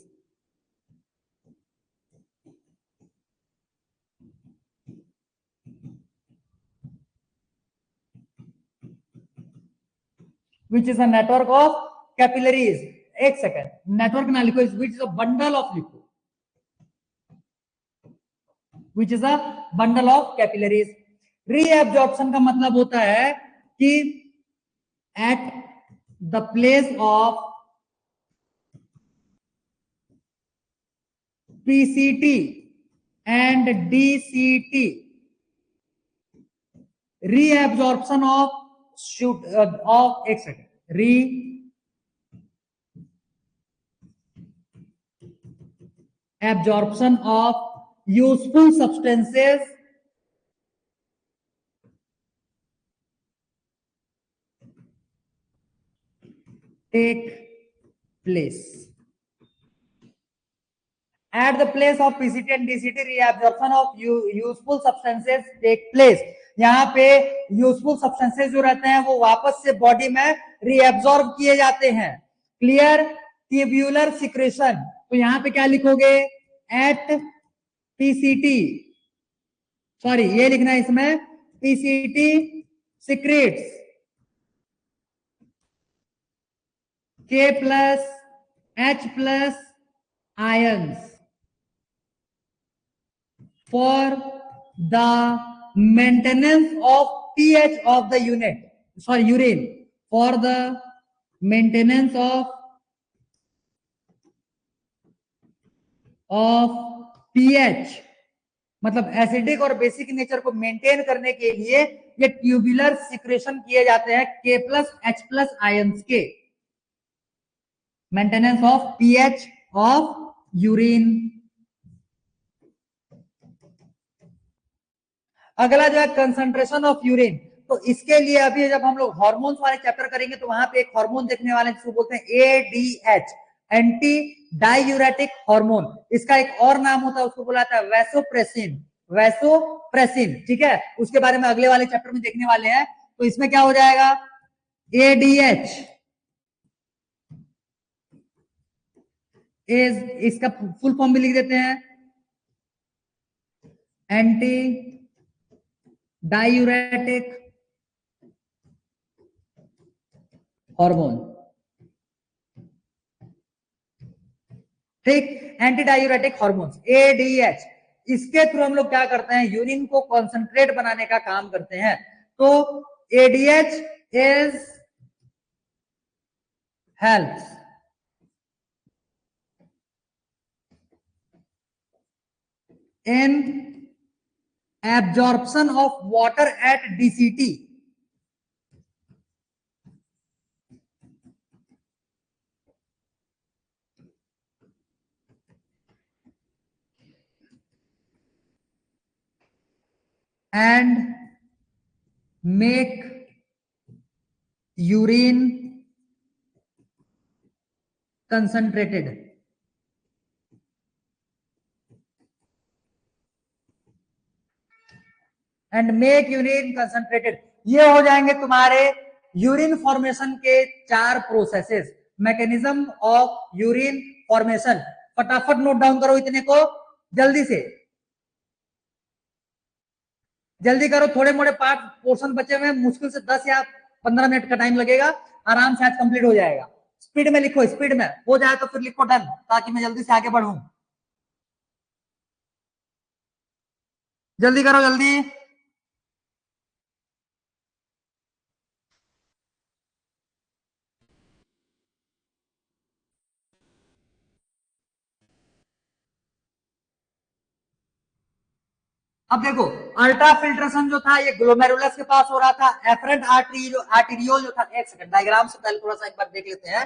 [SPEAKER 1] Which is a network of capillaries. एक सेकंड, नेटवर्क ना लिखो, which is a bundle of लिखो, which is a bundle of capillaries. Reabsorption का मतलब होता है कि at the place of PCT and DCT, reabsorption of एक second, reabsorption of useful substances take place. At the place of PCT and DCT, reabsorption of useful substances take place. यहाँ पे यूजफुल सब्सटेंसेस जो रहते हैं वो वापस से बॉडी में रीएब्सॉर्ब किए जाते हैं। क्लियर? ट्यूब्यूलर सिक्रेशन, तो यहाँ पे क्या लिखोगे? एट पीसीटी, सॉरी ये लिखना है इसमें, PCT secretes K plus H plus ions for the maintenance of pH of the urine, for the maintenance of pH, मतलब एसिडिक और बेसिक नेचर को मेंटेन करने के लिए ये ट्यूबुलर सिक्रेशन किए जाते हैं K plus H plus ions के, maintenance of pH of urine. अगला जो है कंसंट्रेशन ऑफ यूरिन, तो इसके लिए अभी जब हम लोग हार्मोन्स वाले चैप्टर करेंगे तो वहां पे एक हार्मोन देखने वाले जिसको बोलते हैं ADH, एंटी डायूरेटिक हार्मोन। इसका एक और नाम होता है, उसको बोला जाता है वैसोप्रेसिन, वैसोप्रेसिन, ठीक है। उसके बारे में अगले वाले चैप्टर में देखने वाले हैं। तो इसमें क्या हो जाएगा, ADH इसका फुल फॉर्म भी लिख देते हैं, एंटी डायूरेटिक हार्मोन, ठीक, एंटी डायूरेटिक हार्मोन्स ADH। इसके थ्रू हम लोग क्या करते हैं, यूरिन को कॉन्सेंट्रेट बनाने का काम करते हैं। तो ADH is helps in absorption of water at DCT, and make urine concentrated, and make urine concentrated. ये हो जाएंगे तुम्हारे यूरिन फॉर्मेशन के 4 processes, mechanism of urine formation. फटाफट नोट डाउन करो इतने को, जल्दी से जल्दी करो, थोड़े मोड़े पार्ट पोर्शन बचे हुए, मुश्किल से 10 या 15 मिनट का टाइम लगेगा, आराम से आज कंप्लीट हो जाएगा। स्पीड में लिखो, स्पीड में हो जाए तो फिर लिखो डन, ताकि मैं जल्दी से आगे बढ़ूं। जल्दी करो जल्दी। अब देखो, अल्ट्रा फिल्ट्रेशन जो था ये ग्लोमेरुलस के पास हो रहा था, एफरेंट आर्टीरियोल जो था, एक सेकंड डायग्राम से पहले थोड़ा सा एक बार देख लेते हैं।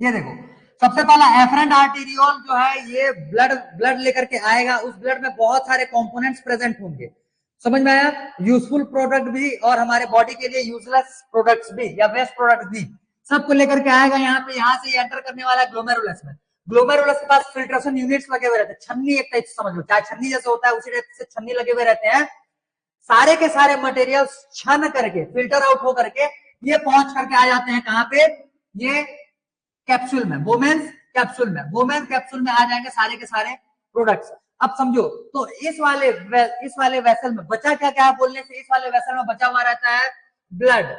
[SPEAKER 1] ये देखो, सबसे पहला एफरेंट आर्टीरियोल जो है ये ब्लड लेकर के आएगा, उस ब्लड में बहुत सारे कंपोनेंट्स प्रेजेंट होंगे, समझ में आया, यूजफुल प्रोडक्ट भी और हमारे बॉडी के लिए यूजलेस प्रोडक्ट्स भी या वेस्ट प्रोडक्ट भी, सबको लेकर के आएगा यहाँ पे। यहाँ से एंटर करने वाला है ग्लोमेरुलस में। ग्लोमेरुलस के पास फिल्ट्रेशन यूनिट्स लगे हुए रहते हैं, छन्नी एक टाइप से समझ लो, चाहे छन्नी जैसे होता है उसी टाइप से छन्नी लगे हुए रहते हैं। सारे के सारे मटेरियल्स छन करके फिल्टर आउट हो करके ये पहुंच करके आ जाते हैं कहां पे, ये कैप्सूल में, वोमेन्स कैप्सूल में, वोमेन्स कैप्सूल में आ जाएंगे सारे के सारे प्रोडक्ट्स। अब समझो, तो इस वाले वेसल में बचा क्या क्या है बोलने से, इस वाले वेसल में बचा हुआ रहता है blood,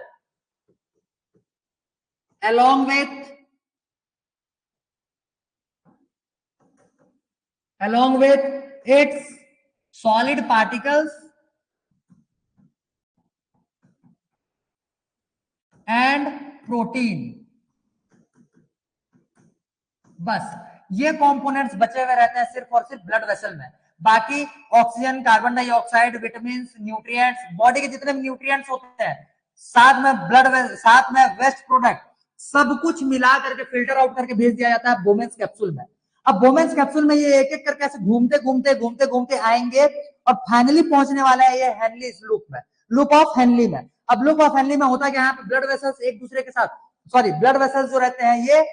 [SPEAKER 1] along with its solid particles and protein। बस ये कंपोनेंट्स बचे हुए रहते हैं सिर्फ और सिर्फ ब्लड वेसल में। बाकी oxygen, carbon dioxide, vitamin, nutrients, body के जितने भी न्यूट्रिएंट्स होते हैं, साथ में साथ में वेस्ट प्रोडक्ट, सब कुछ मिला करके फिल्टर आउट करके भेज दिया जाता है वोमेन्स कैप्सूल में। अब वोमेन्स कैप्सूल में ये एक एक करके ऐसे घूमते घूमते घूमते घूमते आएंगे और फाइनली पहुंचने वाला है ये हेनलीज लूप में, लूप ऑफ हेनली में। अब लूप ऑफ हेनली में होता क्या, यहाँ पे ब्लड वेसल्स एक दूसरे के साथ, सॉरी ब्लड वेसल्स जो रहते हैं ये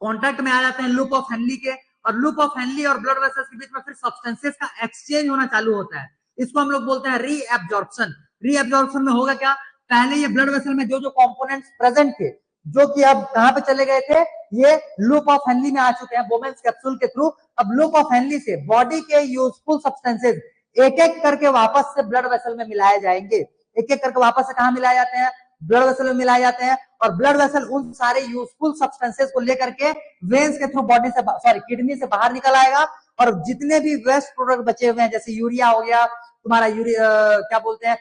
[SPEAKER 1] कॉन्टेक्ट में आ जाते हैं लूप ऑफ हेनली के, और लूप ऑफ हेनली और ब्लड वेसल्स के बीच में फिर सब्सटेंसेस का एक्सचेंज होना चालू होता है। इसको हम लोग बोलते हैं रीएब्जॉर्प्शन। रीएब्जॉर्प्शन में होगा क्या, पहले ये ब्लड वेसल में जो जो कंपोनेंट्स प्रेजेंट थे, जो कि अब कहां पे चले गए थे, ये लूप ऑफ हेनली में आ चुके हैं वोमेन्स कैप्सूल के थ्रू। अब लूप ऑफ हेनली से बॉडी के यूजफुल सब्सटेंसेस एक एक करके वापस से ब्लड वेसल में मिलाए जाएंगे, एक एक करके वापस से कहाँ मिलाए जाते हैं, ब्लड वेसल में मिलाए जाते हैं, और ब्लड वेसल उन सारे यूजफुल सब्सटेंसेस को लेकर के वेन्स के थ्रू बॉडी से, सॉरी किडनी से बाहर निकल आएगा, और जितने भी वेस्ट प्रोडक्ट बचे हुए हैं, जैसे यूरिया हो गया तुम्हारा, क्या बोलते हैं,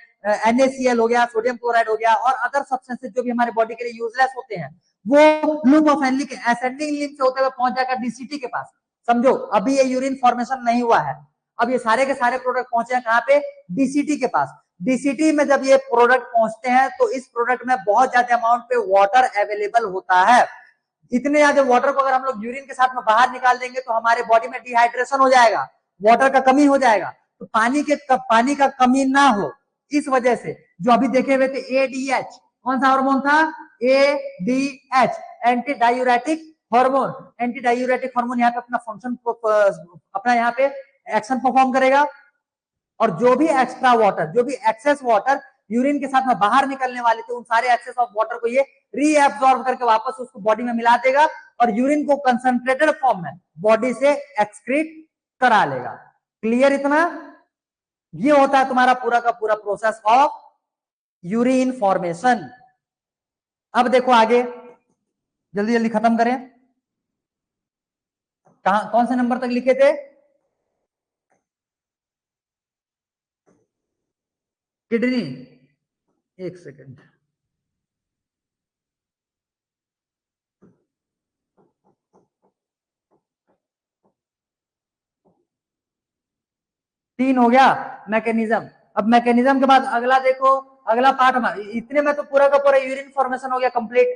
[SPEAKER 1] NaCl हो गया, सोडियम क्लोराइड हो गया, और अदर सब्सटेंसेस जो भी हमारे बॉडी के लिए यूजलेस होते हैं, वो लूप ऑफ हेनली के असेंडिंग लिंक से होते हुए पहुंच जाएगा डीसीटी के पास। समझो अभी ये यूरिन फॉर्मेशन नहीं हुआ है, अब ये सारे के सारे प्रोडक्ट पहुंचे हैं कहां पे, डीसीटी के पास। डीसीटी में जब ये प्रोडक्ट पहुंचते हैं तो इस प्रोडक्ट में बहुत ज्यादा अमाउंट पे वाटर अवेलेबल होता है। इतने ज्यादा वाटर को अगर हम लोग यूरिन के साथ में बाहर निकाल देंगे तो हमारे बॉडी में डिहाइड्रेशन हो जाएगा, वाटर का कमी हो जाएगा। तो पानी का कमी ना हो, इस वजह से जो अभी देखे हुए थे एडीएच, कौन सा हार्मोन था, ADH, anti diuretic hormone. Anti diuretic hormone यहाँ पे अपना फंक्शन, अपना यहाँ पे एक्शन परफॉर्म करेगा, और जो भी एक्स्ट्रा वाटर, जो भी एक्सेस वाटर यूरिन के साथ में बाहर निकलने वाले थे, उन सारे एक्सेस ऑफ वाटर को ये रीएब्सॉर्ब करके वापस उसको बॉडी में मिला देगा, और यूरिन को कंसंट्रेटेड फॉर्म में बॉडी से एक्सक्रीट करा लेगा। क्लियर इतना? ये होता है तुम्हारा पूरा का पूरा प्रोसेस ऑफ यूरिन फॉर्मेशन। अब देखो आगे, जल्दी जल्दी खत्म करें। कहां, कौन से नंबर तक लिखे थे, किडनी, एक सेकेंड, तीन हो गया मैकेनिज्म। अब मैकेनिज्म के बाद अगला देखो, अगला पार्ट में, इतने में तो पूरा का पूरा यूरिन फॉर्मेशन हो गया कंप्लीट।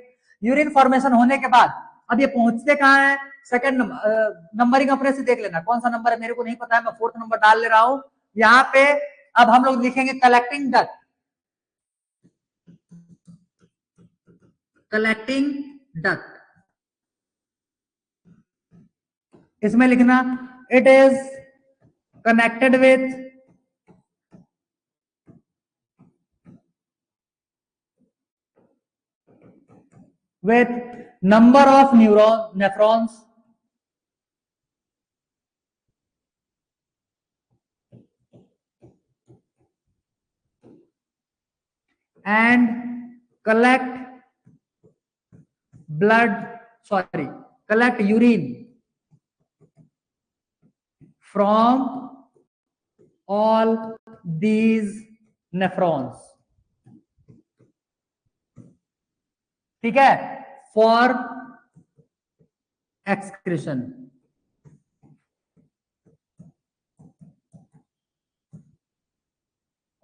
[SPEAKER 1] यूरिन फॉर्मेशन होने के बाद अब ये पहुंचते कहां है, सेकंड नंबरिंग अपने से देख लेना, कौन सा नंबर है मेरे को नहीं पता है, मैं 4th नंबर डाल ले रहा हूं यहाँ पे। अब हम लोग लिखेंगे कलेक्टिंग डक्ट, कलेक्टिंग डक्ट, इसमें लिखना it is connected with number of nephrons and collect collect urine from all these nephrons, ठीक है, for excretion.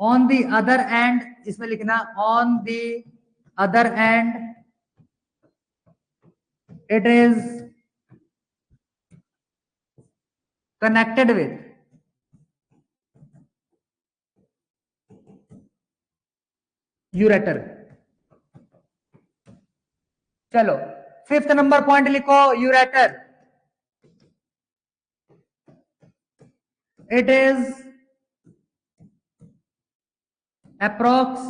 [SPEAKER 1] On the other and, इसमें लिखना on the other and it is connected with ureter. चलो 5th नंबर पॉइंट लिखो, ureter, it is approx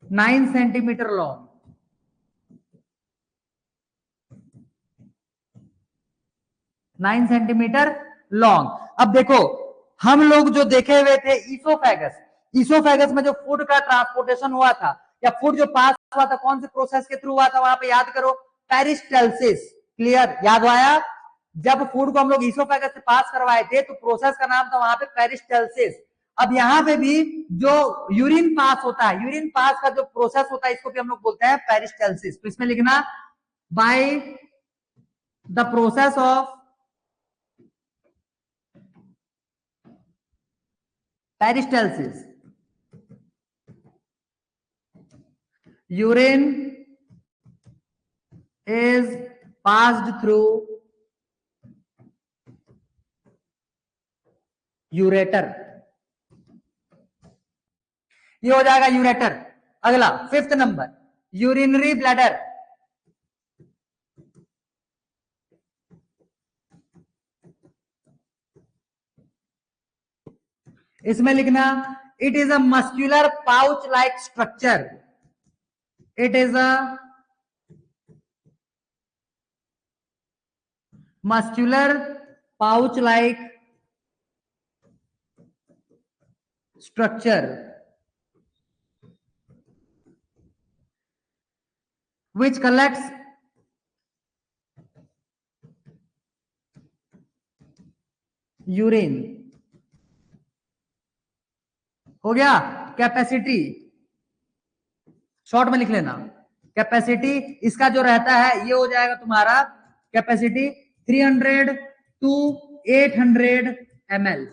[SPEAKER 1] 9 centimetre long, 9 centimetre long. अब देखो हम लोग जो देखे हुए थे ईसोफेगस, ईसोफेगस में जो फूड का ट्रांसपोर्टेशन हुआ था, या फूड जो पास हुआ था, कौन से प्रोसेस के थ्रू हुआ था, वहां पे याद करो, पेरिस्टल्सिस। क्लियर, याद आया? जब फूड को हम लोग ईसोफेगस से पास करवाए थे तो प्रोसेस का नाम था वहां पे पेरिस्टल्सिस। अब यहाँ पे भी जो यूरिन पास होता है, यूरिन पास का जो प्रोसेस होता है, इसको भी हम लोग बोलते हैं पेरिस्टल्सिस। तो इसमें लिखना by the process of peristalsis urine is passed through ureter, ये हो जाएगा यूरेटर। अगला 5th नंबर, यूरिनरी ब्लैडर, इसमें लिखना it is a muscular pouch like structure, it is a muscular pouch like structure which collects urine। हो गया। कैपेसिटी शॉर्ट में लिख लेना, कैपेसिटी इसका जो रहता है ये हो जाएगा तुम्हारा कैपेसिटी 300 टू 800 ml।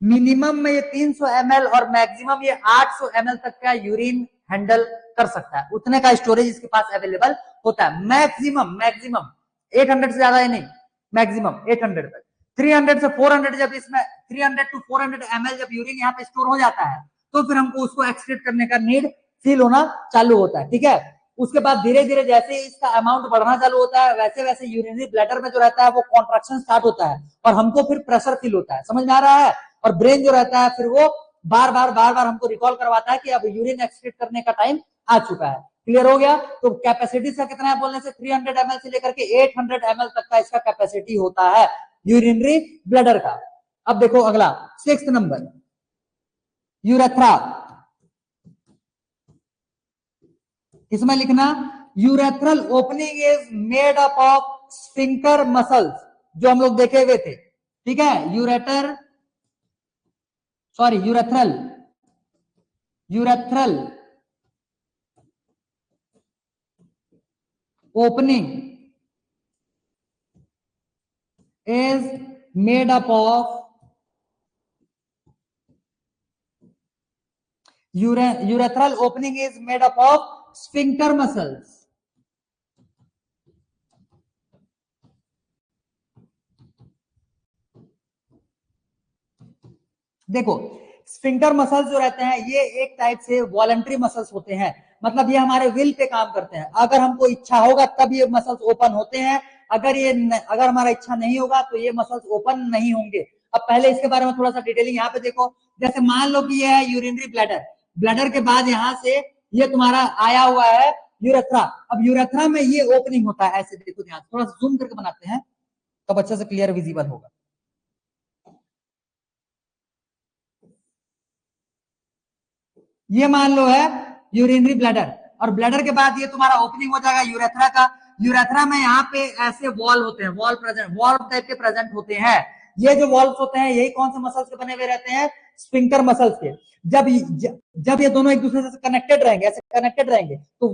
[SPEAKER 1] मिनिमम में ये 300 ml और मैक्सिमम ये 800 ml तक का यूरिन हैंडल कर सकता है, उतने का स्टोरेज इसके पास अवेलेबल होता है। मैक्सिमम मैक्सिमम 800 से ज्यादा ही नहीं, मैक्सिमम 800 तक। 300 से 400 जब इसमें 300 टू 400 ml जब यूरिन यहाँ पे स्टोर हो जाता है तो फिर हमको उसको एक्सट्रैक्ट करने का नीड फील होना चालू होता है। ठीक है, उसके बाद धीरे धीरे जैसे ही इसका अमाउंट बढ़ना चालू होता है वैसे वैसे यूरिनरी ब्लैडर में जो रहता है वो कॉन्ट्रैक्शन स्टार्ट होता है और हमको फिर प्रेशर फील होता है। समझ में आ रहा है? और ब्रेन जो रहता है फिर वो बार बार हमको रिकॉल करवाता है कि अब यूरिन एक्सक्रीट करने का टाइम आ चुका है। क्लियर हो गया? तो कैपेसिटी का कितना है बोलने से 300 ml से लेकर के 800 ml तक का इसका कैपेसिटी होता है यूरिनरी ब्लैडर का। अब देखो अगला 6th नंबर, यूरेथ्रा। इसमें लिखना urethral opening is made up of sphincter muscles, जो हम लोग देखे हुए थे। ठीक है, urethral opening is made up of urethral opening is made up of sphincter muscles। देखो स्फिंक्टर मसल्स जो रहते हैं ये एक टाइप से वॉलंटरी मसल्स होते हैं, मतलब ये हमारे विल पे काम करते हैं। अगर हमको इच्छा होगा तब ये मसल्स ओपन होते हैं, अगर हमारा इच्छा नहीं होगा तो ये मसल्स ओपन नहीं होंगे। अब पहले इसके बारे में थोड़ा सा डिटेलिंग यहाँ पे देखो। जैसे मान लो कि ये है यूरिनरी ब्लैडर, ब्लैडर के बाद यहाँ से ये तुम्हारा आया हुआ है यूरेथ्रा। अब यूरेथ्रा में ये ओपनिंग होता है, ऐसे देखो ध्यान, थोड़ा सा जूम करके बनाते हैं तब अच्छे से क्लियर विजिबल होगा। ये मान लो है यूरिनरी ब्लैडर, और ब्लैडर के बाद ये तुम्हारा ओपनिंग हो जाएगा यूरेथ्रा का। यूरेथ्रा में यहाँ पे ऐसे वॉल होते हैं, वॉल्व टाइप के प्रेजेंट होते हैं। ये जो वॉल्व्स होते हैं यही कौन से मसल्स के बने हुए रहते हैं? स्फिंक्टर मसल्स के। जब ये दोनों एक दूसरे से कनेक्टेड रहेंगे, ऐसे कनेक्टेड रहेंगे तो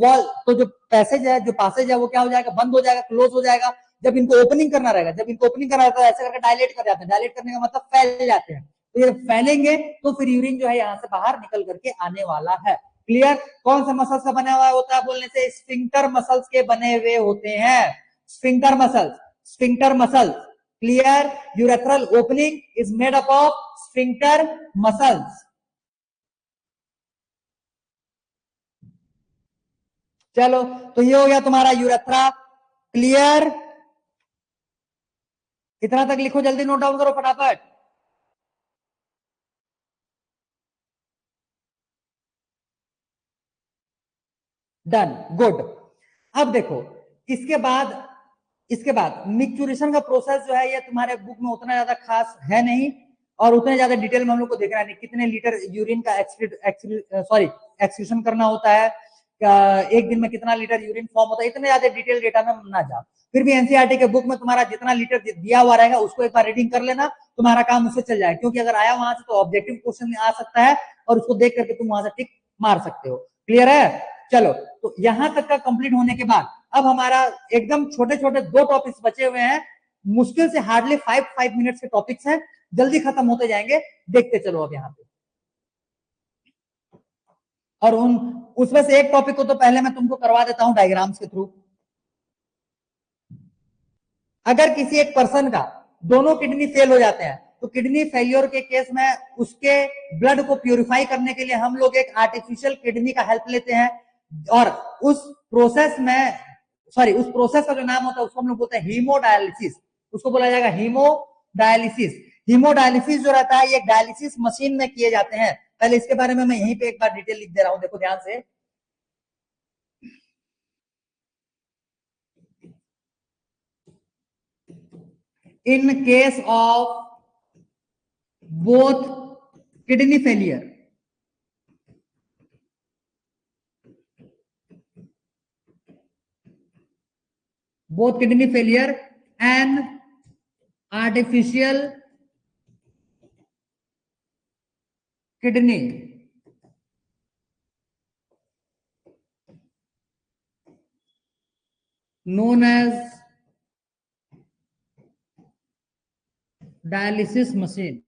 [SPEAKER 1] तो जो पैसेज है, जो पासेज है वो क्या हो जाएगा? बंद हो जाएगा, क्लोज हो जाएगा। जब इनको ओपनिंग करना रहेगा, तो ऐसे करके डायलेट कर जाते हैं। डायलेट करने का मतलब फैल जाते हैं। तो ये फैलेंगे तो फिर यूरिन जो है यहाँ से बाहर निकल करके आने वाला है। क्लियर? कौन सा मसल्स का बना हुआ होता है बोलने से? स्फिंक्टर मसल्स के बने हुए होते हैं। Sphincter muscles. Clear? Urethral opening is made up of sphincter muscles. चलो, तो ये हो गया तुम्हारा यूरेथ्रा। क्लियर? इतना तक लिखो, जल्दी नोट डाउन करो फटाफट। Done, good. अब देखो इसके बाद मिक्चुरेशन का प्रोसेस जो है ये तुम्हारे बुक में उतना ज्यादा खास है नहीं, और उतने ज्यादा डिटेल में हम लोग को देखना नहीं। कितने लीटर यूरिन का एक्सक्रीशन करना होता है, एक दिन में कितना लीटर यूरिन फॉर्म होता है, इतने ज्यादा डिटेल डेटा में ना जाओ। फिर भी एनसीईआरटी के बुक में तुम्हारा जितना लीटर दिया हुआ रहेगा उसको एक बार रीडिंग कर लेना, तुम्हारा काम उससे चल जाएगा। क्योंकि अगर आया वहां से तो ऑब्जेक्टिव क्वेश्चन आ सकता है और उसको देख करके तुम वहां से टिक मार सकते हो। क्लियर है? चलो, तो यहां तक का कंप्लीट होने के बाद अब हमारा एकदम छोटे छोटे 2 टॉपिक्स बचे हुए हैं। मुश्किल से हार्डली 5 मिनट्स के टॉपिक्स हैं, जल्दी खत्म होते जाएंगे। देखते चलो अब यहाँ पे। और उसमें से एक टॉपिक को तो पहले मैं तुमको करवा देता हूं डायग्राम्स के थ्रू। अगर किसी एक पर्सन का दोनों किडनी फेल हो जाते हैं तो किडनी फेलियर के केस में उसके ब्लड को प्यूरिफाई करने के लिए हम लोग एक आर्टिफिशियल किडनी का हेल्प लेते हैं। और उस प्रोसेस का जो नाम होता है उसको हम लोग बोलते हैं हीमोडायलिसिस। उसको बोला जाएगा हीमोडायलिसिस। हीमोडायलिसिस जो रहता है ये डायलिसिस मशीन में किए जाते हैं। पहले इसके बारे में मैं यहीं पे एक बार डिटेल लिख दे रहा हूं, देखो ध्यान से। In case of both kidney failure both kidney failure and artificial kidney known as dialysis machine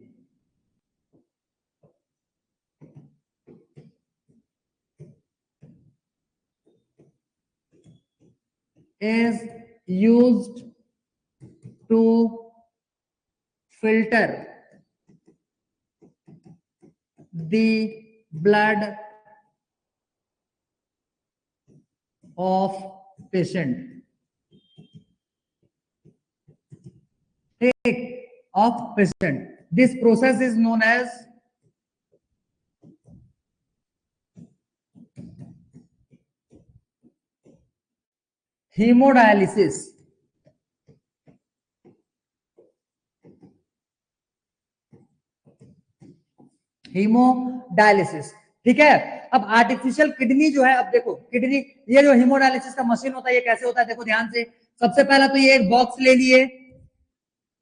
[SPEAKER 1] is used to filter the blood of patient of patient. This process is known as hemodialysis. Haemodialysis, ठीक है। अब आर्टिफिशियल किडनी जो है, अब देखो किडनी, ये जो हीमोडायलिसिस का मशीन होता है ये कैसे होता है, देखो ध्यान से। सबसे पहला तो ये एक बॉक्स ले लिए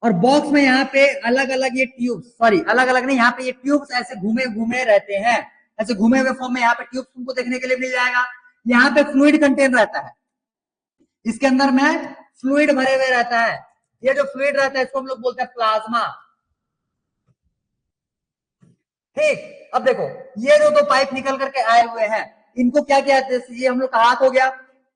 [SPEAKER 1] और बॉक्स में यहाँ पे अलग अलग ये ट्यूब, सॉरी अलग अलग नहीं, यहाँ पे ये ट्यूब्स ऐसे घूमे घूमे रहते हैं, ऐसे घूमे हुए फॉर्म में यहाँ पे ट्यूब्स तुमको देखने के लिए मिल जाएगा। यहाँ पे फ्लूइड कंटेन रहता है, इसके अंदर में फ्लूइड भरे हुए रहता है। ये जो फ्लूइड रहता है इसको हम लोग बोलते हैं प्लाज्मा, ठीक। अब देखो ये जो दो पाइप निकल करके आए हुए हैं, इनको क्या किया, ये हम लोग का हाथ हो गया।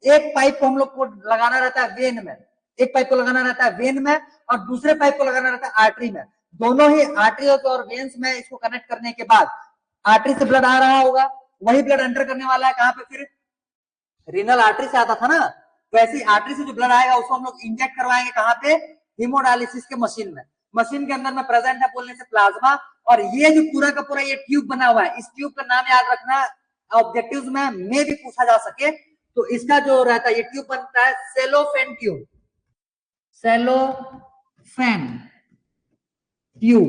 [SPEAKER 1] एक पाइप को हम लोग को लगाना रहता है वेन में, एक पाइप को लगाना रहता है वेन में और दूसरे पाइप को लगाना रहता है आर्टरी में। दोनों ही आर्टरी और वेन्स में इसको कनेक्ट करने के बाद आर्टरी से ब्लड आ रहा होगा, वही ब्लड एंटर करने वाला है कहां पे, फिर रीनल आर्टरी से आता था ना, वैसे आर्टरी से जो ब्लड आएगा उसको हम लोग इंजेक्ट करवाएंगे कहां पे, हीमोडायलिसिस के मशीन में। मशीन के अंदर में प्रेजेंट है बोलने से प्लाज्मा, और ये जो पूरा का पूरा ये ट्यूब बना हुआ है, इस ट्यूब का नाम याद रखना, ऑब्जेक्टिव्स में भी पूछा जा सके तो इसका जो रहता है ये ट्यूब बनता है सेलोफेन ट्यूब, सेलोफेन ट्यूब।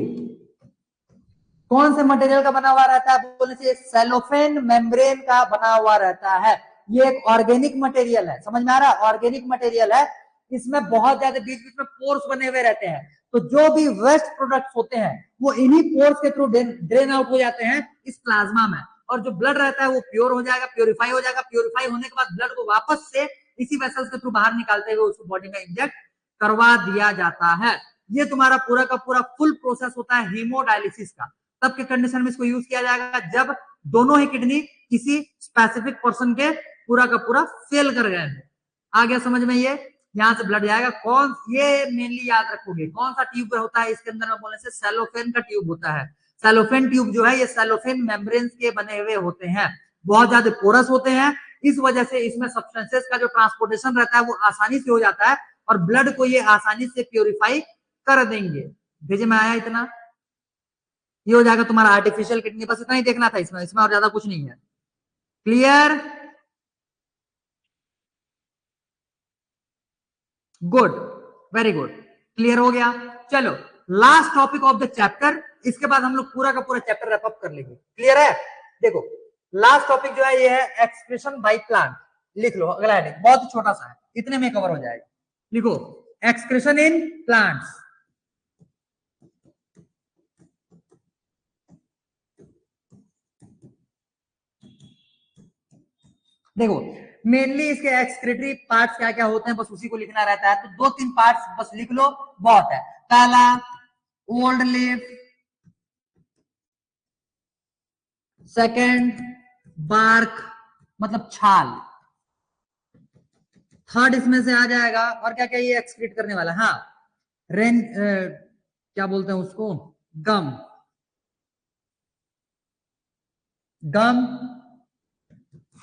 [SPEAKER 1] कौन से मटेरियल का बना हुआ रहता है बोलने से, सेलोफेन मेम्ब्रेन का बना हुआ रहता है। ये एक ऑर्गेनिक मटेरियल है, समझ में आ रहा है, ऑर्गेनिक मटेरियल है। इसमें बहुत ज्यादा बीच बीच में पोर्स बने हुए रहते हैं, तो जो भी वेस्ट प्रोडक्ट्स होते हैं वो इन्हीं पोर्स के थ्रू ड्रेन आउट हो जाते हैं इस प्लाज्मा में, और जो ब्लड रहता है वो प्योर हो जाएगा, प्योरीफाई हो जाएगा। प्योरीफाई होने के बाद ब्लड को वापस से इसी वेसल्स के थ्रू बाहर निकालते हुए उसको बॉडी में इंजेक्ट करवा दिया जाता है। ये तुम्हारा पूरा का पूरा फुल प्रोसेस होता है हीमोडायलिसिस का। तब के कंडीशन में इसको यूज किया जाएगा जब दोनों ही किडनी किसी स्पेसिफिक पर्सन के पूरा का पूरा फेल कर गए हैं। आ गया समझ में, ये यहां से ब्लड जाएगा। कौन, ये मेनली याद रखोगे कौन सा ट्यूब होता है इसके अंदर में बोलने से, सेलोफेन का ट्यूब होता है। सेलोफेन ट्यूब जो है ये सेलोफेन मेम्ब्रेन्स के बने हुए होते हैं, बहुत ज्यादा पोरस होते हैं, इस वजह से इसमें सब्सटेंसेस का जो ट्रांसपोर्टेशन रहता है वो आसानी से हो जाता है और ब्लड को ये आसानी से प्योरीफाई कर देंगे। भेजे में आया इतना, ये हो जाएगा तुम्हारा आर्टिफिशियल किडनी। बस इतना ही देखना था इसमें, इसमें और ज्यादा कुछ नहीं है। Clear, good, very good, clear हो गया। चलो last topic of the chapter, इसके बाद हम लोग पूरा का पूरा चैप्टर रैप अप कर लेंगे। क्लियर है, देखो लास्ट टॉपिक जो है ये है एक्सक्रीशन बाय प्लांट। लिख लो अगला हेडिंग, बहुत ही छोटा सा है, इतने में कवर हो जाएगा। लिखो एक्सक्रीशन इन प्लांट्स। देखो मेनली इसके एक्सक्रीटरी पार्ट्स क्या क्या होते हैं बस उसी को लिखना रहता है, तो दो तीन पार्ट्स बस लिख लो बहुत है। पहला ओल्ड लीफ, सेकंड बार्क मतलब छाल, थर्ड इसमें से आ जाएगा और क्या क्या ये एक्सक्रीट करने वाला, हाँ रेन क्या बोलते हैं उसको, गम, गम।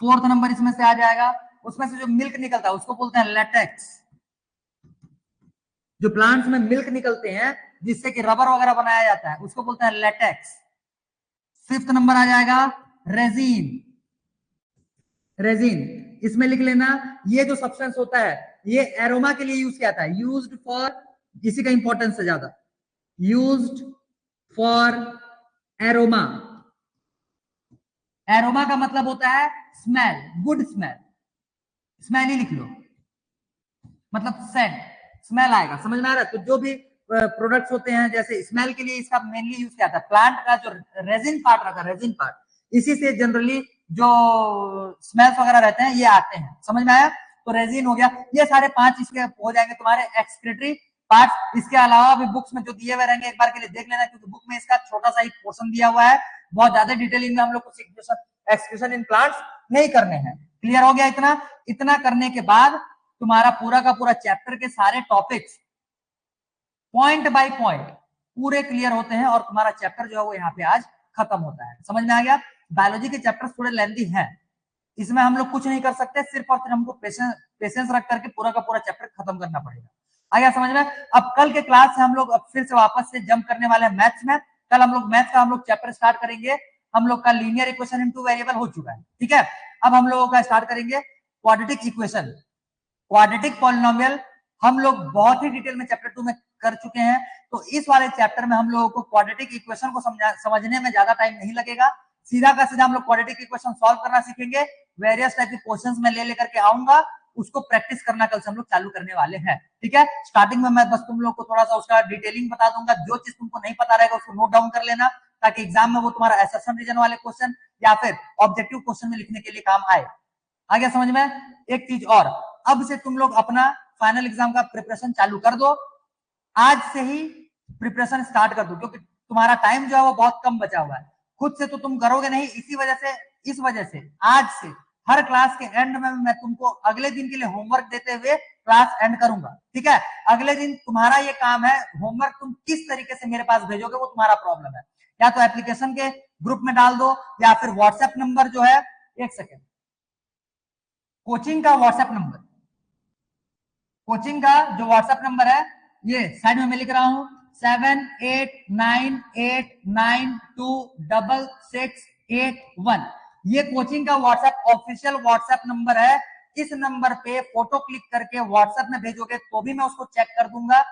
[SPEAKER 1] फोर्थ नंबर इसमें से आ जाएगा, उसमें से जो मिल्क निकलता है उसको बोलते हैं लेटेक्स। जो प्लांट्स में मिल्क निकलते हैं जिससे कि रबर वगैरह बनाया जाता है उसको बोलते हैं लेटेक्स। फिफ्थ नंबर आ जाएगा रेजिन, रेजिन इसमें लिख लेना, ये जो सब्सटेंस होता है ये एरोमा के लिए यूज किया था, यूज्ड फॉर, इसी का इंपॉर्टेंस है ज्यादा, यूज्ड फॉर एरोमा। एरोमा का मतलब होता है स्मेल, गुड स्मेल, स्मेल ही लिख लो, मतलब सेंट, स्मेल आएगा, समझ में आ रहा है? तो जो भी प्रोडक्ट्स होते हैं, जैसे स्मेल के लिए इसका मेनली यूज किया था, प्लांट का जो रेजिन पार्ट रहता है, रेजिन पार्ट, इसी से जनरली जो स्मेल्स वगैरह रहते हैं ये आते हैं, समझ में आया? तो रेजिन हो गया, ये सारे 5 इसके हो जाएंगे तुम्हारे एक्सक्रीटरी पार्ट। इसके अलावा भी बुक्स में जो दिए हुए रहेंगे एक बार के लिए देख लेना, क्योंकि बुक में इसका छोटा सा ही पोर्शन दिया हुआ है, बहुत ज्यादा डिटेलिंग में हम लोग कुछ एक्सक्रीशन इन प्लांट्स नहीं करने हैं। क्लियर हो गया? इतना इतना करने के बाद तुम्हारा पूरा का पूरा चैप्टर के सारे टॉपिक्स पॉइंट बाय पॉइंट पूरे क्लियर होते हैं और तुम्हारा चैप्टर जो है वो यहाँ पे आज खत्म होता है। समझ में आ गया? बायोलॉजी के चैप्टर्स थोड़े लेंथी हैं, इसमें हम लोग कुछ नहीं कर सकते, सिर्फ और सिर्फ हमको पेशेंस रख करके पूरा का पूरा चैप्टर खत्म करना पड़ेगा। आ गया समझ में? अब कल के क्लास से हम लोग अब फिर से वापस से जंप करने वाले हैं मैथ्स में। कल हम लोग मैथ्स का हम लोग चैप्टर स्टार्ट करेंगे। हम लोग का लीनियर इक्वेशन इन 2 वेरिएबल हो चुका है, ठीक है? अब हम लोगों का स्टार्ट करेंगे क्वाड्रेटिक इक्वेशन, क्वाड्रेटिक पॉलिनोमियल। हम लोग बहुत ही डिटेल में चैप्टर 2 में कर चुके हैं, तो इस वाले चैप्टर में हम लोगों को क्वाड्रेटिक इक्वेशन को समझने में ज्यादा टाइम नहीं लगेगा। सीधा का सीधा हम लोग क्वाड्रेटिक इक्वेशन सॉल्व करना सीखेंगे। वेरियस टाइप के क्वेश्चंस में ले लेकर के आऊंगा, उसको प्रैक्टिस करना कल से हम लोग चालू करने वाले हैं, ठीक है? स्टार्टिंग में मैं बस तुम लोग को थोड़ा सा उसका डिटेलिंग बता दूंगा, जो चीज तुमको नहीं पता रहेगा उसको नोट डाउन कर लेना, ताकि एग्जाम में वो तुम्हारा असर्शन रीजन वाले क्वेश्चन या फिर ऑब्जेक्टिव क्वेश्चन में लिखने के लिए काम आए। आ गया समझ में? एक चीज और, अब से तुम लोग अपना फाइनल एग्जाम का प्रिपरेशन चालू कर दो, आज से ही प्रिपरेशन स्टार्ट कर दो, क्योंकि तुम्हारा टाइम जो है वो बहुत कम बचा हुआ है। खुद से तो तुम करोगे नहीं, इस वजह से आज से हर क्लास के एंड में मैं तुमको अगले दिन के लिए होमवर्क देते हुए क्लास एंड करूंगा, ठीक है? अगले दिन तुम्हारा ये काम है, होमवर्क तुम किस तरीके से मेरे पास भेजोगे वो तुम्हारा प्रॉब्लम है। या तो एप्लीकेशन के ग्रुप में डाल दो, या फिर व्हाट्सएप नंबर जो है, एक सेकेंड, कोचिंग का व्हाट्सएप नंबर, कोचिंग का जो व्हाट्सएप नंबर है ये साइड में मैं लिख रहा हूं, 7898926681। ये कोचिंग का व्हाट्सएप ऑफिशियल व्हाट्सएप नंबर है। इस नंबर पे फोटो क्लिक करके व्हाट्सएप में भेजोगे तो भी मैं उसको चेक कर दूंगा।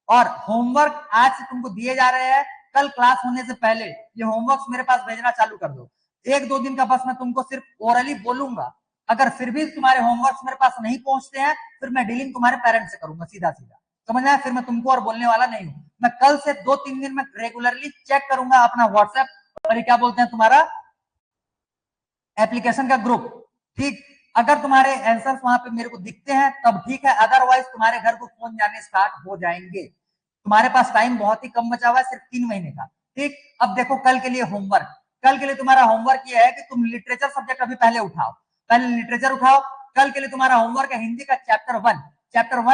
[SPEAKER 1] और होमवर्क आज से तुमको दिए जा रहे हैं, कल क्लास होने से पहले ये होमवर्क मेरे पास भेजना चालू कर दो। 1-2 दिन का बस मैं तुमको सिर्फ ओरली बोलूंगा, अगर फिर भी तुम्हारे होमवर्क मेरे पास नहीं पहुंचते हैं, फिर मैं डीलिंग तुम्हारे पेरेंट्स से करूंगा सीधा सीधा, समझ में? फिर मैं तुमको और बोलने वाला नहीं हूं। मैं कल से 2-3 दिन में रेगुलरली चेक करूंगा अपना व्हाट्सएप और ये क्या बोलते हैं तुम्हारा एप्लीकेशन का ग्रुप, ठीक? अगर तुम्हारे आंसर्स वहां पे मेरे को दिखते हैं तब ठीक है, अदरवाइज तुम्हारे घर को फोन जाने स्टार्ट हो जाएंगे। तुम्हारे पास टाइम बहुत ही कम बचा हुआ है, सिर्फ 3 महीने का, ठीक? अब देखो कल के लिए होमवर्क, कल के लिए तुम्हारा होमवर्क ये है कि तुम लिटरेचर सब्जेक्ट अभी पहले उठाओ, पहले लिटरेचर उठाओ। कल के लिए तुम्हारा होमवर्क है हिंदी का चैप्टर 1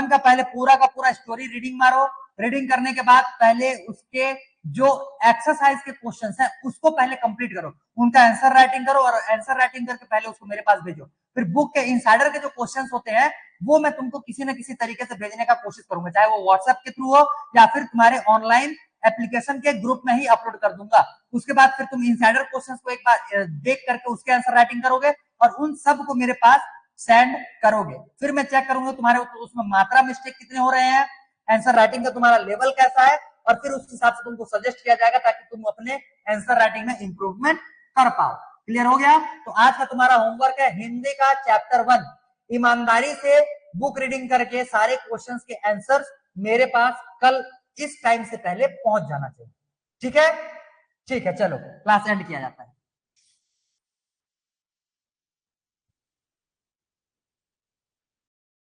[SPEAKER 1] का पहले पूरा का पूरा स्टोरी रीडिंग मारो। रीडिंग करने के बाद पहले उसके जो एक्सरसाइज के क्वेश्चंस हैं उसको पहले कंप्लीट करो, उनका आंसर राइटिंग करो, और आंसर राइटिंग करके पहले उसको मेरे पास भेजो। फिर बुक के इनसाइडर के जो क्वेश्चंस होते हैं वो मैं तुमको किसी न किसी तरीके से भेजने का कोशिश करूंगा, चाहे वो व्हाट्सएप के थ्रू हो या फिर तुम्हारे ऑनलाइन एप्लीकेशन के ग्रुप में ही अपलोड कर दूंगा। उसके बाद फिर तुम इनसाइडर क्वेश्चंस को एक बार देख करके उसके आंसर राइटिंग करोगे और उन सब को मेरे पास सेंड करोगे। फिर मैं चेक करूंगा तुम्हारे उसमें मात्रा मिस्टेक कितने हो रहे हैं, आंसर राइटिंग का तुम्हारा लेवल कैसा है, और फिर उस हिसाब से तुमको सजेस्ट किया जाएगा ताकि तुम अपने आंसर राइटिंग में इंप्रूवमेंट कर पाओ। क्लियर हो गया? तो आज का तुम्हारा होमवर्क है हिंदी का चैप्टर 1, ईमानदारी से बुक रीडिंग करके सारे क्वेश्चंस के आंसर्स मेरे पास कल इस टाइम से पहले पहुंच जाना चाहिए, ठीक है? ठीक है, चलो क्लास एंड किया जाता है।